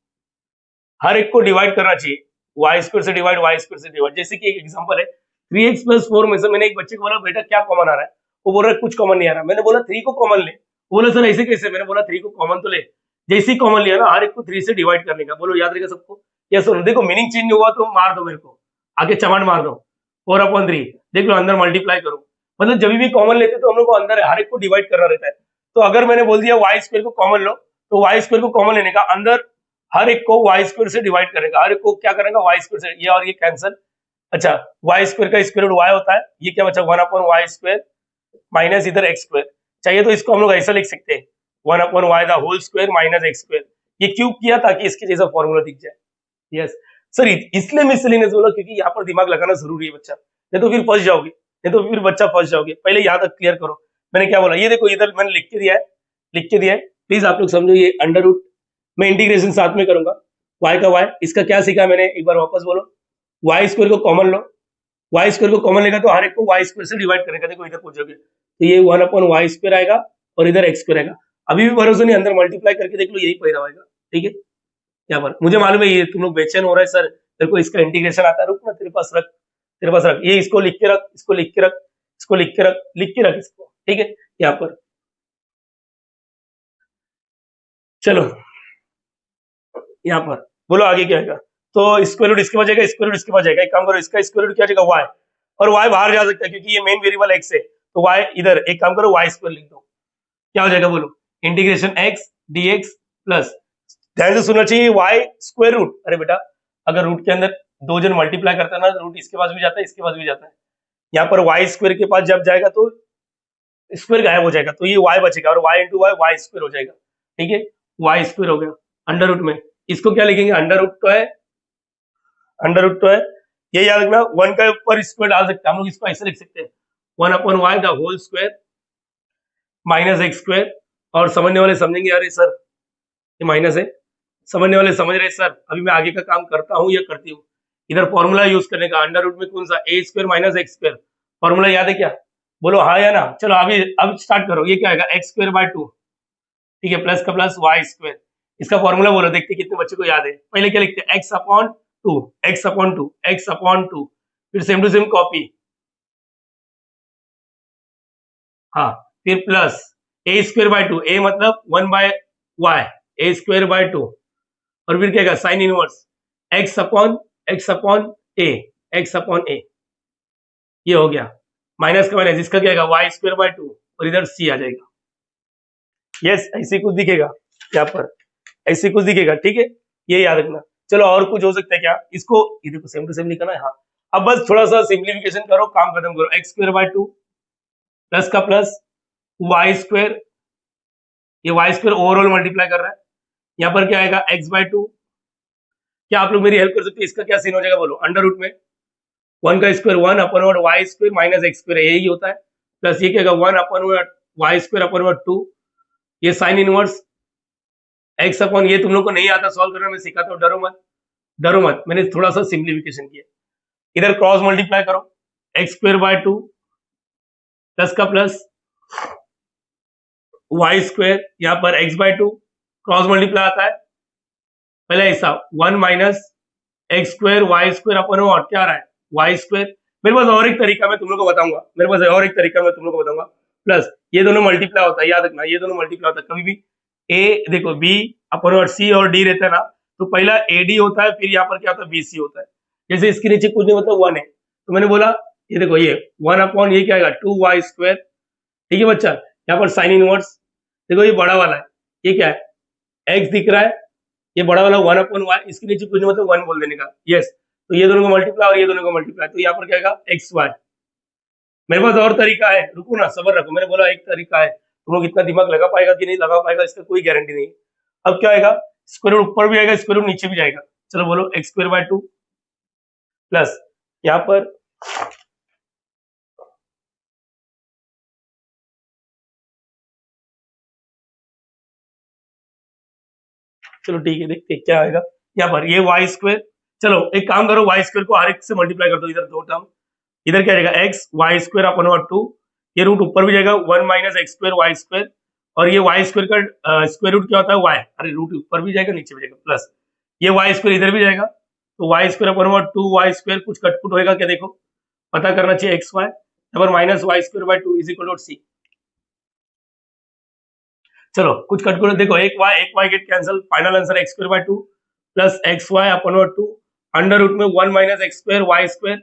[SPEAKER 1] हर एक को डिवाइड करना चाहिए, वाई स्क्वायर से डिवाइड, वाई स्क्वायर से डिवाइड। जैसे कि एक एग्जांपल है 3x प्लस 4 में से मैंने एक बच्चे को बोला बेटा क्या कॉमन आ रहा है, वो बोल रहा है कुछ कॉमन नहीं आ रहा। मैंने बोला 3 को कॉमन ले, बोला सर ऐसे कैसे, मैंने बोला 3 को कॉमन तो ले, जैसे ही कॉमन लिया ना हर एक को 3 से डिवाइड करने का। बोलो याद रहेगा सबको? यस और देखो मीनिंग चेंज हुआ तो मार दो मेरे को, आगे चमाट मार दो 4/3, देख लो अंदर मल्टीप्लाई करो। मतलब जब भी कॉमन लेते तो हम लोग को अंदर हर एक को डिवाइड करना रहता है। तो अगर मैंने बोल दिया वाई स्क्वायर को कॉमन लो, तो वाई स्क्वायर को कॉमन लेने का अंदर हर एक को वाई स्क्वायर से डिवाइड करेगा, हर एक को क्या करेगा वाई स्क्वायर से, ये और ये कैंसिल। अच्छा वाई स्क्वायर का स्क्वायर रूट वाई होता है, ये क्या बचा 1/y स्क्वायर माइनस इधर एक्स स्क्वायर। चाहिए तो इसको हम लोग ऐसा लिख सकते हैं 1/y the whole square minus x square. ये क्यों किया? ताकि इसके जैसा फॉर्मूला दिख जाए। यस सर इसलिए मिसलिनियस बोला क्योंकि यहाँ पर दिमाग लगाना जरूरी है बच्चा, नहीं तो फिर फंस जाओगे, नहीं तो फिर बच्चा फंस जाओगे। पहले यहाँ तक क्लियर करो मैंने क्या बोला। ये देखो इधर मैंने लिख के दिया है, लिख के दिया है, प्लीज आप लोग समझो। ये अंडर रूट मैं इंटीग्रेशन साथ में करूंगा, वाई का वाई, इसका क्या सीखा मैंने एक बार वापस बोलो। वाई स्क्वायर को कॉमन लो, वाई स्क्वायर को कॉमन लेगा तो हर एक को वाई स्क्वायर से डिवाइड करेगा। देखो इधर पूछोगे तो ये 1/y स्क्वायर आएगा और इधर एक्स स्क्वायर आएगा। अभी भी भरोसा नहीं, अंदर मल्टीप्लाई करके देख लो यही पैदा आएगा। ठीक है यहाँ पर मुझे मालूम है ये तुम लोग बेचैन हो रहा है सर तेरे को इसका इंटीग्रेशन आता है, रुक ना तेरे पास रख, तेरे पास रख, ये इसको लिख के रख, इसको लिख के रख, इसको लिख के रख, लिख के रख इसको। ठीक है यहाँ पर चलो यहाँ पर बोलो आगे क्या आएगा। तो स्क्वायर रूट इसके पास जाएगा, स्क्वायर रूट इसके पास जाएगा। एक काम करो इसका स्क्वायर रूट क्या जाएगा वाई, और वाई बाहर जा सकता है क्योंकि ये मेन वेरिएबल एक्स है, तो वाई इधर एक काम करो वाई स्क्वायर लिख दो। क्या हो जाएगा बोलो इंटीग्रेशन एक्स डीएक्स प्लस, ध्यान से सुनना चाहिए वाई स्क्वायर रूट। अरे बेटा अगर रूट के अंदर दो जन मल्टीप्लाई करता है ना रूट इसके पास भी जाता है इसके पास भी जाता है, यहाँ पर वाई स्क्वायर के पास जब जाएगा तो स्क्वायर गायब हो जाएगा, तो ये वाई बचेगा और y into y y square हो जाएगा। ठीक है वाई स्क्वायर हो गया अंडर रूट में, इसको क्या लिखेंगे अंडर रूट तो है, अंडर रूट तो है, ये याद रखना 1 का ऊपर स्क्वायर डाल सकते हैं हम लोग, इसको ऐसे लिख सकते हैं 1/y the whole square minus x square. और समझने वाले समझेंगे यार ये सर ये माइनस है, समझने वाले समझ रहे सर। अभी मैं आगे का काम करता हूँ या करती हूँ, इधर फॉर्मूला यूज करने का अंडर रूट में कौन सा A square minus x square, formula याद है क्या? बोलो हाँ या ना। चलो अभी अब स्टार्ट करो, ये क्या आएगा एक्स स्क्वायर बाय 2, ठीक है प्लस का प्लस वाई स्क्वायर। इसका फॉर्मूला बोलो देखते कितने बच्चे को याद है। पहले क्या लिखते हैं x upon two, x upon two, x upon two, फिर सेम टू सेम कॉपी, हाँ फिर प्लस ए स्क्वायर बाय 2, ए मतलब 1/y, ए स्क्वायर बाय 2, और फिर क्या sine inverse x upon A, x upon A, ये हो गया माइनस का माइनस, इसका क्या वाई स्क्वायर बाय 2 और इधर सी आ जाएगा। यस ऐसे कुछ दिखेगा यहाँ पर, ऐसे कुछ दिखेगा। ठीक है ये याद रखना। चलो और कुछ हो सकता है क्या, इसको ये देखो सेम टू सेम लिखना है। हाँ अब बस थोड़ा सा सिंप्लीफिकेशन करो, काम खत्म करो। एक्स स्क्वायर बाय 2 प्लस का प्लस वाई स्क्वायर, ये वाई स्क्वायर ओवरऑल मल्टीप्लाई कर रहा है, यहाँ पर क्या आएगा एक्स बाय 2। क्या आप लोग मेरी हेल्प कर सकते हैं, इसका क्या सीन हो जाएगा बोलो अंडर रूट में 1 का square 1/√, y square minus x square यही होता है, प्लस ये क्या 1/√, वाई स्क्वायर अपॉन 2, ये साइन इनवर्स एक्स अपॉन, ये तुम लोग को नहीं आता सॉल्व करना, मैं सिखाता हूँ, डरो मत, डरो मत, मैंने थोड़ा सा सिंप्लीफिकेशन किया। इधर क्रॉस मल्टीप्लाई करो एक्स स्क्वायर बाय 2 प्लस का प्लस वाई स्क्वायर, यहाँ पर एक्स बाय 2 क्रॉस मल्टीप्लाई आता है, पहले ऐसा 1 minus x square Y square upon और क्या आ रहा है वाई स्क्वायर। मेरे पास और एक तरीका मैं तुम लोग को बताऊंगा, मेरे पास और एक तरीका मैं तुम लोग को बताऊंगा, प्लस ये दोनों मल्टीप्लाई होता है, याद रखना ये दोनों मल्टीप्लाई होता है। कभी भी ए देखो बी अपॉन और सी और डी रहता है ना, तो पहला ए डी होता है, फिर यहाँ पर क्या होता है बी सी होता है। जैसे इसके नीचे कुछ नहीं मतलब 1 है, तो मैंने बोला ये देखो ये 1/, ये क्या आएगा 2y स्क्वायर। ठीक है बच्चा, यहाँ पर साइन इनवर्स देखो ये बड़ा वाला है, ये क्या है एक्स दिख रहा है, ये बड़ा वाला 1/y, इसके नीचे कुछ नहीं मतलब 1 बोल देने का। यस तो ये दोनों को मल्टीप्लाई और ये दोनों को मल्टीप्लाई, तो यहाँ पर क्या आएगा एक्स वाई। मेरे पास और तरीका है, रुको ना सबर रखो, मैंने बोला एक तरीका है, तुम लोग इतना दिमाग लगा पाएगा कि नहीं लगा पाएगा इसका कोई गारंटी नहीं। अब क्या आएगा स्क्वायर रूट ऊपर भी आएगा स्क्वायर रूट नीचे भी जाएगा। चलो बोलो एक्स स्क्वायर बाय 2 प्लस यहाँ पर चलो ठीक है, देखते हैं क्या आएगा यहाँ पर। ये वाई स्क्वायर, चलो एक काम करो, वाई स्क्वायर को हर एक से मल्टीप्लाई कर दो, इधर दो टर्म, इधर क्या जाएगा एक्स वाई स्क्वायर अपन 2, ये रूट ऊपर भी जाएगा 1 minus x square Y square, और ये वाई स्क्वायर का स्क्वायर रूट क्या होता है वाई, अरे रूट ऊपर भी जाएगा नीचे भी जाएगा प्लस, ये वाई स्क्वायर इधर भी जाएगा, तो वाई स्क्वायर अपन 2 वाई स्क्वायर, कुछ कटपुट होएगा क्या देखो, पता करना चाहिए एक्स वाई, और minus Y square by 2 is equal to C. चलो कुछ कटपुट देखो, एक Y get cancel, final answer X square by 2 plus X Y अपन 2 अंडर रूट में 1 minus x square Y square,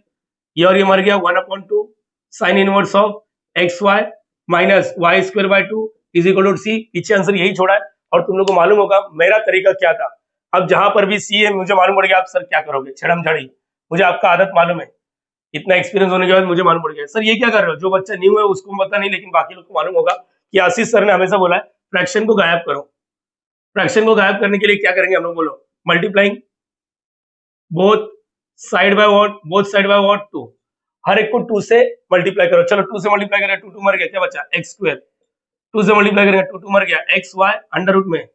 [SPEAKER 1] ये और ये मर गया 1/2 sine inverse of X Y minus Y square by 2 is equal to C. पीछे answer यही छोड़ा है, और तुम लोग को मालूम होगा मेरा तरीका क्या था। अब जहां पर भी सी है मुझे मालूम पड़ गया आप सर क्या करोगे, छड़म छड़ी, मुझे आपका आदत मालूम है, इतना एक्सपीरियंस होने के बाद मुझे मालूम पड़ गया सर ये क्या कर रहे हो, जो बच्चा न्यू है उसको पता नहीं, लेकिन बाकी लोग को मालूम होगा कि आशीष सर ने हमेशा बोला है फ्रैक्शन को गायब करो। फ्रैक्शन को गायब करने के लिए क्या करेंगे हम लोग, बोलो, multiplying both side by what, both side by what 2, हर एक को 2 से मल्टीप्लाई करो। चलो 2 से मल्टीप्लाई करें, 2 2 मर गया, क्या बचा एक्स स्क्वायर, 2 से मल्टीप्लाई करेंगे 2 2 मर गया एक्स वाई अंडर रूट में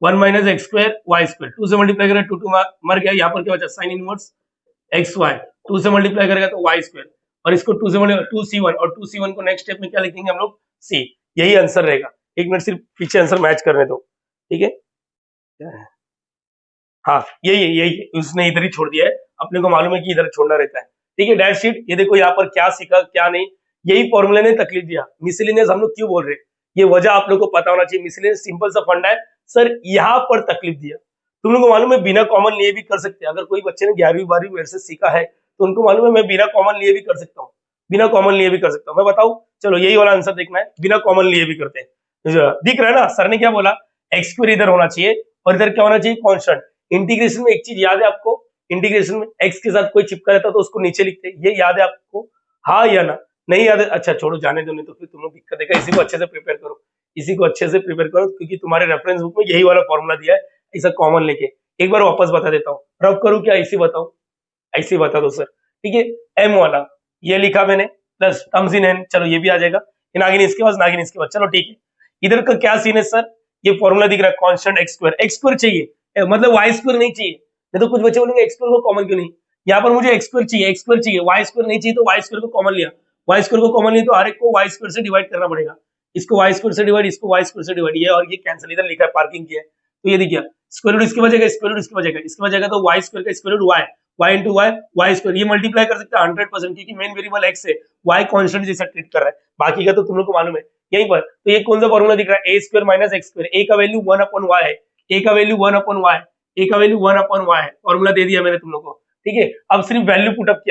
[SPEAKER 1] 1 minus x square Y square, 2 से मल्टीप्लाई करें 2 2 मर गया, यहाँ पर क्या बचा साइन इनवर्स एक्स वाई, 2 से मल्टीप्लाई करेगा तो वाई स्क्वायर, और इसको 2 से मल्टीप्लाई 2c1, और 2c1 को नेक्स्ट स्टेप में क्या लिखेंगे हम लोग c, यही आंसर रहेगा। एक मिनट सिर्फ पीछे आंसर मैच करने दो, ठीक है, हाँ यही उसने इधर ही छोड़ दिया है, अपने को मालूम है कि इधर छोड़ना रहता है, ठीक है। डैश शीट, ये देखो यहाँ पर क्या सीखा क्या नहीं, यही फॉर्मूले ने तकलीफ दिया। मिसलिनियस हम लोग क्यों बोल रहे हैं, ये वजह आप लोग को पता होना चाहिए। मिसलिनियस सिंपल सा फंडा है, सर यहाँ पर तकलीफ दिया, तुम लोग को मालूम है बिना कॉमन लिए भी कर सकते हैं। अगर कोई बच्चे ने 11वीं 12वीं मेरे से सीखा है तो उनको मालूम है मैं बिना कॉमन लिए भी कर सकता हूँ, बिना कॉमन लिए भी कर सकता हूँ। मैं बताऊँ, चलो यही वाला आंसर देखना है, बिना कॉमन लिए भी करते हैं। दिख रहा है ना, सर ने क्या बोला, एक्स स्क्वायर इधर होना चाहिए और इधर क्या होना चाहिए कांस्टेंट। इंटीग्रेशन में एक चीज याद है आपको, इंटीग्रेशन में एक्स के साथ कोई चिपका रहता तो उसको नीचे लिखते, ये याद है आपको, हाँ या ना, नहीं याद है, अच्छा छोड़ो जाने दो, नहीं तो फिर तुम लोग दिक्कत देगा। इसी को अच्छे से प्रिपेयर करो, इसी को अच्छे से प्रिपेयर करो, क्योंकि तुम्हारे रेफरेंस बुक में यही वाला फॉर्मूला दिया है, ऐसा कॉमन लेके। एक बार वापस बता देता हूँ, रब करूँ क्या ऐसी बताओ, ऐसी बता दो सर, ठीक है। एम वाला ये लिखा मैंने प्लस टर्म्स इन एन, चलो ये भी आ जाएगा, नागिन इसके बाद नागिन इसके बाद, चलो ठीक है। इधर का क्या सीन है सर, ये फॉर्मूला दिख रहा है कांस्टेंट एक्स स्क्वायर चाहिए, मतलब वाई स्क्वायर नहीं चाहिए, नहीं तो कुछ बच्चे बोलेंगे एक्स स्क्वायर को कॉमन क्यों नहीं, यहाँ पर मुझे एक्स स्क्वायर चाहिए, वाई स्क्वायर नहीं चाहिए, तो वाई स्क्वायर को कॉमन लिया, वाई स्क्वायर को कॉमन लिया तो हर एक को वाई स्क्वायर से डिवाइड करना पड़ेगा, इसको वाई स्क्वायर से डिवाइड, इसको वाई स्क्वायर से डिवाइड, ये और ये कैंसिल, इधर लिखा है पार्किंग किया है, तो ये देखिए स्क्वायर रूट इसके बचेगा, स्क्वायर रूट इसके बचेगा, तो वाई स्क्वायर का square root y into y square, ये मल्टीप्लाई कर सकता है 100%, क्योंकि मेन वेरिएबल एक्स है, वाई कांस्टेंट जैसा ट्रीट कर रहा है, बाकी का तो तुम लोग को मालूम है यहीं पर। तो ये कौन सा फॉर्मूला दिख रहा है, A square minus x square, ए का वैल्यू 1/y है, ए का वैल्यू 1/y, ए का वैल्यू 1/y है, फॉर्मूला दे दिया मैंने तुम लोग को, ठीक है। अब सिर्फ वैल्यू पुटअप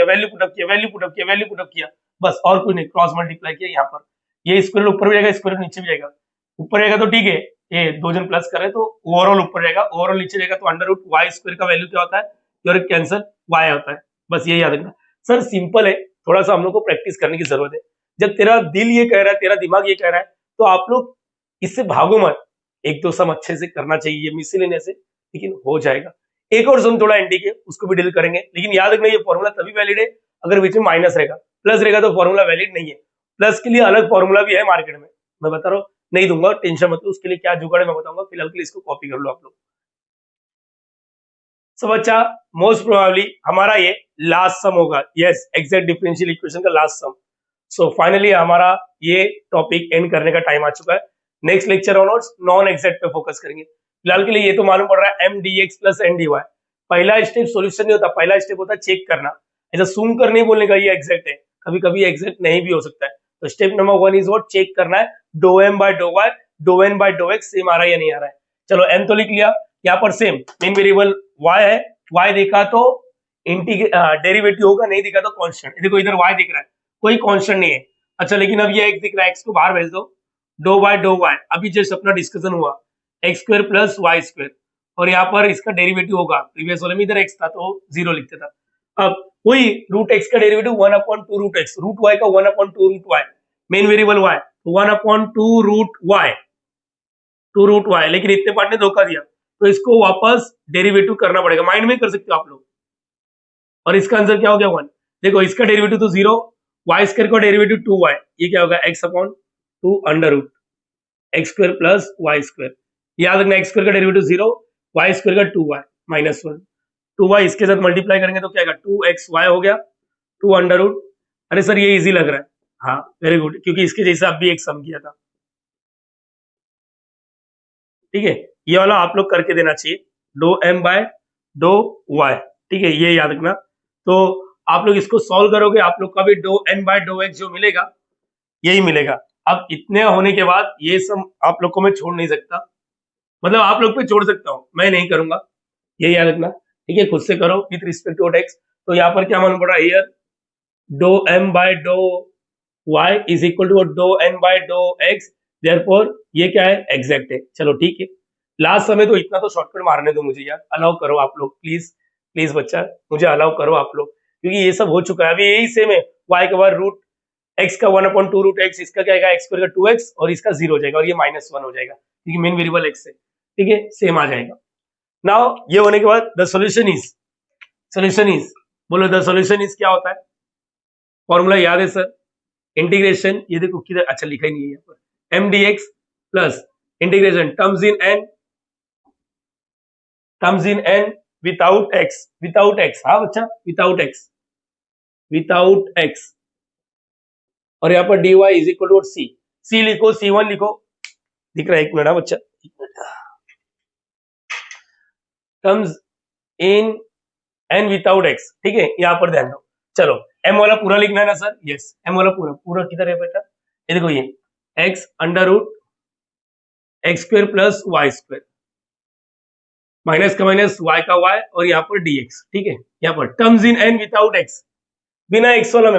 [SPEAKER 1] किया, बस और कुछ नहीं, क्रॉस मल्टीप्लाई किया यहाँ पर, ये स्क्वायर ऊपर भी जाएगा, स्क्वायर नीचे भी जाएगा, ऊपर जाएगा तो ठीक है, ये दो जन प्लस कर रहे तो ओवरऑल ऊपर जाएगा, ओवरऑल नीचे जाएगा, तो अंडर रूट वाई स्क्वायर का वैल्यू क्या होता है, और कैंसिल वाई होता है, बस ये याद रखना सर, सिंपल है, थोड़ा सा हम लोग को प्रैक्टिस करने की जरूरत है। जब तेरा दिल ये कह रहा है, तेरा दिमाग ये कह रहा है, तो आप लोग इससे भागो मत, एक दो सम अच्छे से करना चाहिए मिसलेनियस से, लेकिन हो जाएगा। एक और सम थोड़ा एंटी के उसको भी डील करेंगे, लेकिन याद रखना ये फॉर्मूला तभी वैलिड है अगर बीच में माइनस रहेगा, प्लस रहेगा तो फॉर्मूला वैलिड नहीं है। प्लस के लिए अलग फॉर्मूला भी है मार्केट में, मैं बता रहा हूँ, नहीं दूंगा टेंशन मत लो, उसके लिए क्या जुगाड़ है मैं बताऊंगा, फिलहाल के लिए इसको कॉपी कर लो आप लोग। सो बच्चा मोस्ट प्रोबेबली हमारा ये लास्ट सम होगा, यस एग्जैक्ट डिफरेंशियल इक्वेशन का लास्ट सम। सो फाइनली हमारा ये टॉपिक एंड करने का टाइम आ चुका है। Next lecture onwards non exact पे फोकस करेंगे। फिलहाल के लिए ये तो मालूम पड़ रहा है m d x plus n d y, पहला स्टेप सोल्यूशन नहीं होता, पहला स्टेप होता है चेक करना, ऐसा सूम कर नहीं बोलने का ये एग्जैक्ट है, कभी कभी एग्जैक्ट नहीं भी हो सकता है। तो step number 1 is what, check करना है do M by dough Y, do N by do X same आ रहा है या नहीं आ रहा है। चलो एम तो लिख लिया, यहाँ पर सेम मेन वेरिएबल y है, y देखा तो डेरिवेटिव होगा, नहीं दिखा तो कांस्टेंट, देखो इधर y दिख रहा है, कोई कांस्टेंट नहीं है। अच्छा लेकिन अब ये x दिख रहा है, x को बाहर भेज दो, डो बाय डो y, अभी जस्ट अपना डिस्कशन हुआ x square plus y square, और यहाँ पर इसका डेरिवेटिव होगा, प्रीवियस वाले में इधर x था तो 0 लिखते था, अब वही रूट x का derivative 1/2 root x, root y का 1/2 root y, main variable y 1/2 root y, लेकिन इतने पार्ट ने धोखा दिया, तो इसको वापस डेरिवेटिव करना पड़ेगा, माइंड में कर सकते हो आप लोग, और इसका आंसर क्या हो गया 1। देखो इसका डेरिवेटिव तो 0, वाई स्क्वायर का डेरिवेटिव 2y, ये क्या होगा x/2 under root x square plus y square, याद रखना एक्स स्क्वायर का डेरिवेटिव 0, वाई स्क्वायर का 2y -1, 2y इसके साथ मल्टीप्लाई करेंगे तो क्या आएगा 2xy हो गया 2 अंडर रूट। अरे सर ये इजी लग रहा है, हाँ वेरी गुड, क्योंकि इसके जैसा अब भी एक सम किया था। ठीक है, ये वाला आप लोग करके देना चाहिए, डो m बाय डो y। ठीक है, ये याद रखना। तो आप लोग इसको सॉल्व करोगे, आप लोग का भी डो n बाय डो x जो मिलेगा यही मिलेगा। अब इतने होने के बाद ये सब आप लोग को मैं छोड़ नहीं सकता, मतलब आप लोग पे छोड़ सकता हूँ, मैं नहीं करूंगा, ये याद रखना। ठीक है, खुद से करो विथ रिस्पेक्ट टू x। तो यहाँ पर क्या मालूम पड़ा, हियर डो m बाय डो y इज इक्वल टू डो n बाय डो x, देयरफॉर ये क्या है, एग्जैक्ट है। चलो ठीक है, लास्ट समय तो इतना तो शॉर्टकट मारने दो मुझे यार, अलाउ करो आप लोग प्लीज, प्लीज बच्चा मुझे अलाउ करो आप लोग, क्योंकि ये सब हो चुका है। अभी यही सेम है, y के बाद रूट x का 1/2 रूट x, इसका क्या आएगा x स्क्वायर का 2x, और इसका 0 हो जाएगा, और ये -1 हो जाएगा क्योंकि मेन वेरिएबल x है। ठीक है, सेम आ जाएगा। नाउ ये होने के बाद द सॉल्यूशन इज बोलो, द सॉल्यूशन इज क्या होता है, फॉर्मूला याद है सर, इंटीग्रेशन, ये देखो किधर, अच्छा लिखा ही नहीं है यहाँ पर, m dx plus integration terms in n without x, हाँ बच्चा विदाउट x, और यहाँ पर dy is equal to c लिखो, c1 लिखो, दिख रहा है, एक मिनट बच्चा, terms in n without x। ठीक है, यहाँ पर ध्यान दो, चलो m वाला पूरा लिखना है ना सर, यस m वाला पूरा किधर है बेटा, ये देखो ये x under root x square plus y square, minus का माइनस y का y, और यहाँ पर dx। ठीक है, यहाँ पर terms in n without x, बिना x वाला